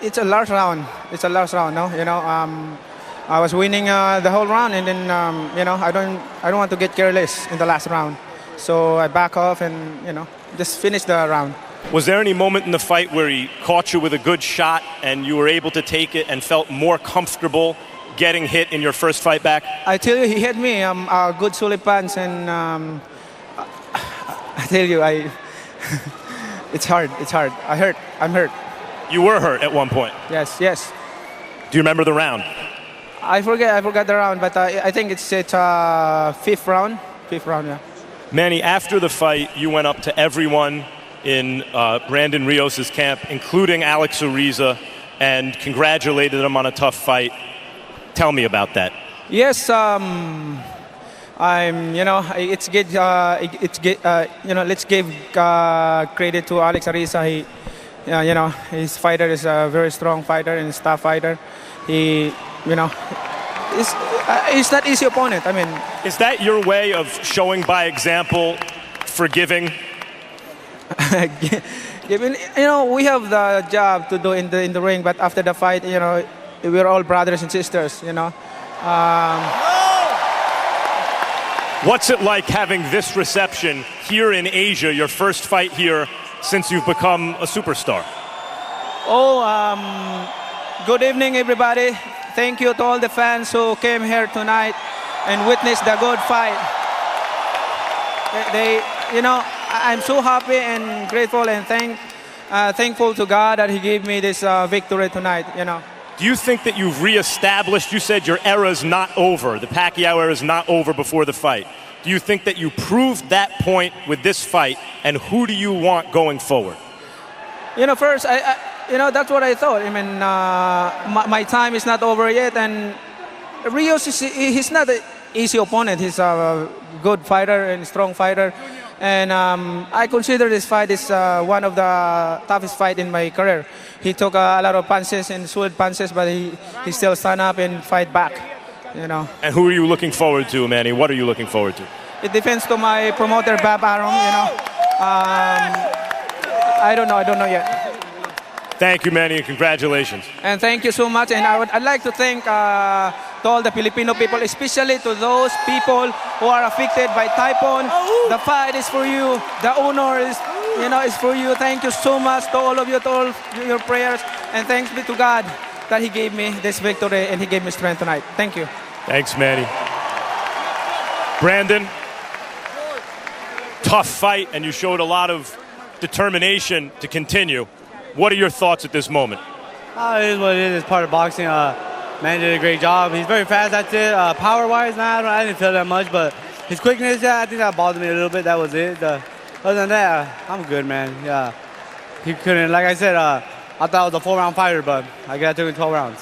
It's a last round. It's a last round, no? You know, I was winning the whole round, and then you know, I don't want to get careless in the last round. So I back off and, you know, just finish the round. Was there any moment in the fight where he caught you with a good shot and you were able to take it and felt more comfortable getting hit in your first fight back? I tell you, he hit me a good solid punch, and I tell you, it's hard. I'm hurt. You were hurt at one point. Yes. Do you remember the round? I forget the round, but I think it's fifth round. Yeah. Manny, after the fight, you went up to everyone in Brandon Rios' camp, including Alex Ariza, and congratulated him on a tough fight. Tell me about that. Yes, you know, it's good. You know, let's give credit to Alex Ariza. He, you know, his fighter is a very strong fighter and tough fighter. He, you know, he's not easy opponent. I mean, is that your way of showing by example, forgiving? You know, we have the job to do in the ring, but after the fight, you know, we're all brothers and sisters. You know. What's it like having this reception here in Asia? Your first fight here since you've become a superstar. Good evening, everybody. Thank you to all the fans who came here tonight and witnessed the good fight. You know, I'm so happy and grateful and thankful to God that He gave me this victory tonight. You know. Do you think that you've reestablished? You said your era is not over. The Pacquiao era is not over before the fight. Do you think that you proved that point with this fight? And who do you want going forward? You know, first, you know, that's what I thought. I mean, my time is not over yet, and Rios he's not an easy opponent. He's a good fighter and strong fighter, and I consider this fight is one of the toughest fights in my career. He took a lot of punches and solid punches, but he still stand up and fight back. You know. And who are you looking forward to, Manny? What are you looking forward to? It depends to my promoter, Bob Arum. You know. I don't know yet. Thank you, Manny, and congratulations. And thank you so much. And I'd like to thank to all the Filipino people, especially to those people who are affected by typhoon. The fight is for you. The honor is, is for you. Thank you so much to all of you, to all your prayers. And thanks be to God that He gave me this victory and He gave me strength tonight. Thank you. Thanks, Manny. Brandon, tough fight, and you showed a lot of determination to continue. What are your thoughts at this moment? It is what it is. It's part of boxing. Man did a great job. He's very fast. That's it. Power-wise, I didn't feel that much, but his quickness, I think that bothered me a little bit. That was it. Other than that, I'm good, man. Yeah, he couldn't. Like I said, I thought it was a 4-round fighter, but I got to him 12 rounds.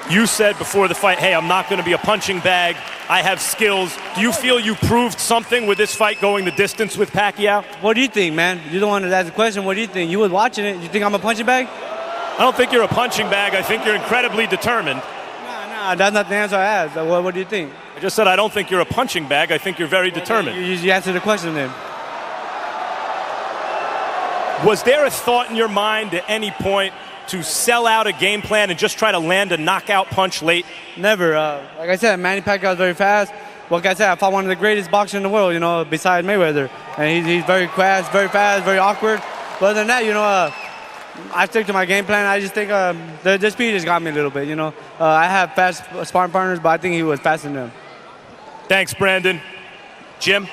You said before the fight, hey, I'm not going to be a punching bag. I have skills. Do you feel you proved something with this fight going the distance with Pacquiao? What do you think, man? You're the one that asked the question. What do you think? You was watching it. You think I'm a punching bag? I don't think you're a punching bag. I think you're incredibly determined. Nah, that's not the answer I asked. What do you think? I just said I don't think you're a punching bag. I think you're very determined. You answered the question then. Was there a thought in your mind at any point to sell out a game plan and just try to land a knockout punch late? Never. Like I said, Manny Pacquiao is very fast. Like I said, I fought one of the greatest boxers in the world, besides Mayweather. And he's very fast, very awkward. But other than that, I stick to my game plan. I just think the speed just got me a little bit, I have fast sparring partners, but I think he was faster than them. Thanks, Brandon. Jim?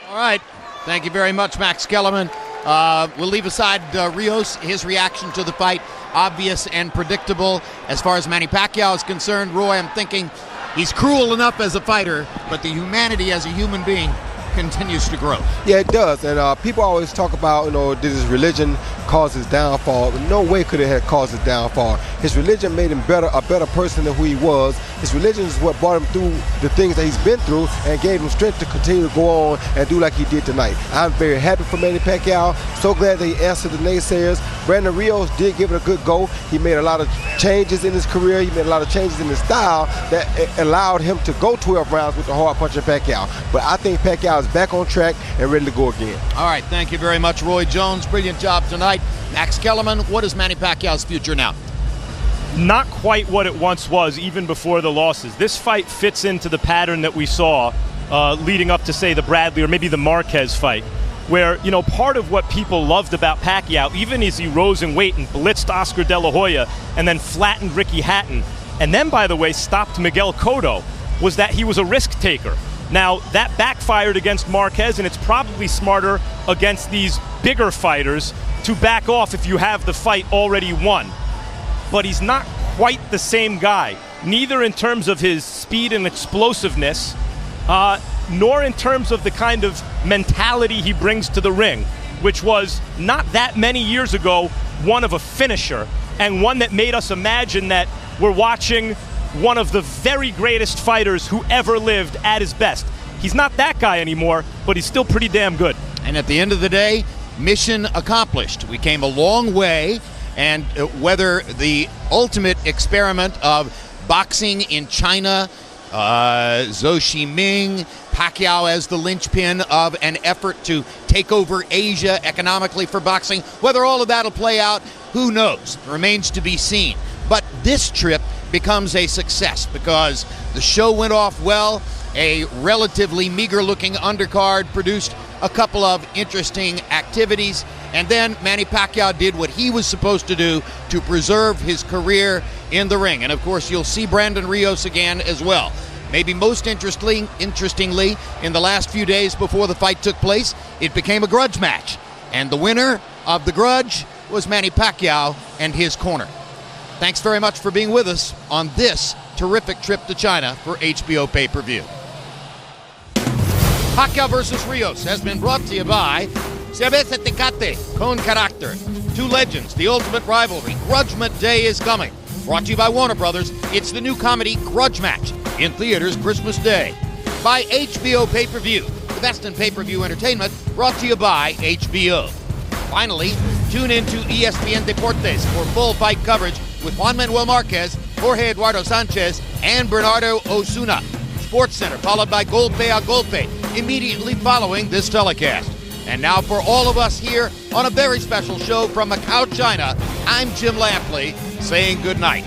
All right. Thank you very much, Max Kellerman. We'll leave aside Rios, his reaction to the fight, obvious and predictable. As far as Manny Pacquiao is concerned, Roy, I'm thinking he's cruel enough as a fighter, but the humanity as a human being continues to grow. Yeah, it does. And people always talk about, did his religion cause his downfall? No way could it have caused his downfall. His religion made him a better person than who he was. His religion is what brought him through the things that he's been through and gave him strength to continue to go on and do like he did tonight. I'm very happy for Manny Pacquiao. So glad that he answered the naysayers. Brandon Rios did give it a good go. He made a lot of changes in his career. He made a lot of changes in his style that allowed him to go 12 rounds with the hard puncher Pacquiao. But I think Pacquiao is back on track and ready to go again. All right, thank you very much, Roy Jones. Brilliant job tonight. Max Kellerman, what is Manny Pacquiao's future now? Not quite what it once was, even before the losses. This fight fits into the pattern that we saw leading up to, say, the Bradley or maybe the Marquez fight, where, part of what people loved about Pacquiao, even as he rose in weight and blitzed Oscar De La Hoya and then flattened Ricky Hatton, and then, by the way, stopped Miguel Cotto, was that he was a risk taker. Now, that backfired against Marquez, and it's probably smarter against these bigger fighters to back off if you have the fight already won. But he's not quite the same guy, neither in terms of his speed and explosiveness, nor in terms of the kind of mentality he brings to the ring, which was not that many years ago one of a finisher, and one that made us imagine that we're watching one of the very greatest fighters who ever lived at his best. He's not that guy anymore, but he's still pretty damn good. And at the end of the day, mission accomplished. We came a long way, and whether the ultimate experiment of boxing in China, Zhou Ximing, Pacquiao as the linchpin of an effort to take over Asia economically for boxing, whether all of that will play out, who knows? Remains to be seen. But this trip becomes a success because the show went off well. A relatively meager-looking undercard produced a couple of interesting activities, and then Manny Pacquiao did what he was supposed to do to preserve his career in the ring. And of course, you'll see Brandon Rios again as well. Maybe most interestingly, in the last few days before the fight took place, it became a grudge match. And the winner of the grudge was Manny Pacquiao and his corner. Thanks very much for being with us on this terrific trip to China for HBO Pay-Per-View. Pacquiao versus Rios has been brought to you by Cerveza Tecate con Carácter. Two legends, the ultimate rivalry. Grudgement Day is coming. Brought to you by Warner Brothers. It's the new comedy Grudge Match in theaters Christmas Day. By HBO Pay-Per-View, the best in pay-per-view entertainment, brought to you by HBO. Finally, tune into ESPN Deportes for full fight coverage with Juan Manuel Marquez, Jorge Eduardo Sanchez, and Bernardo Osuna. SportsCenter, followed by Golpe a Golpe, immediately following this telecast. And now for all of us here on a very special show from Macau, China, I'm Jim Lampley saying good night.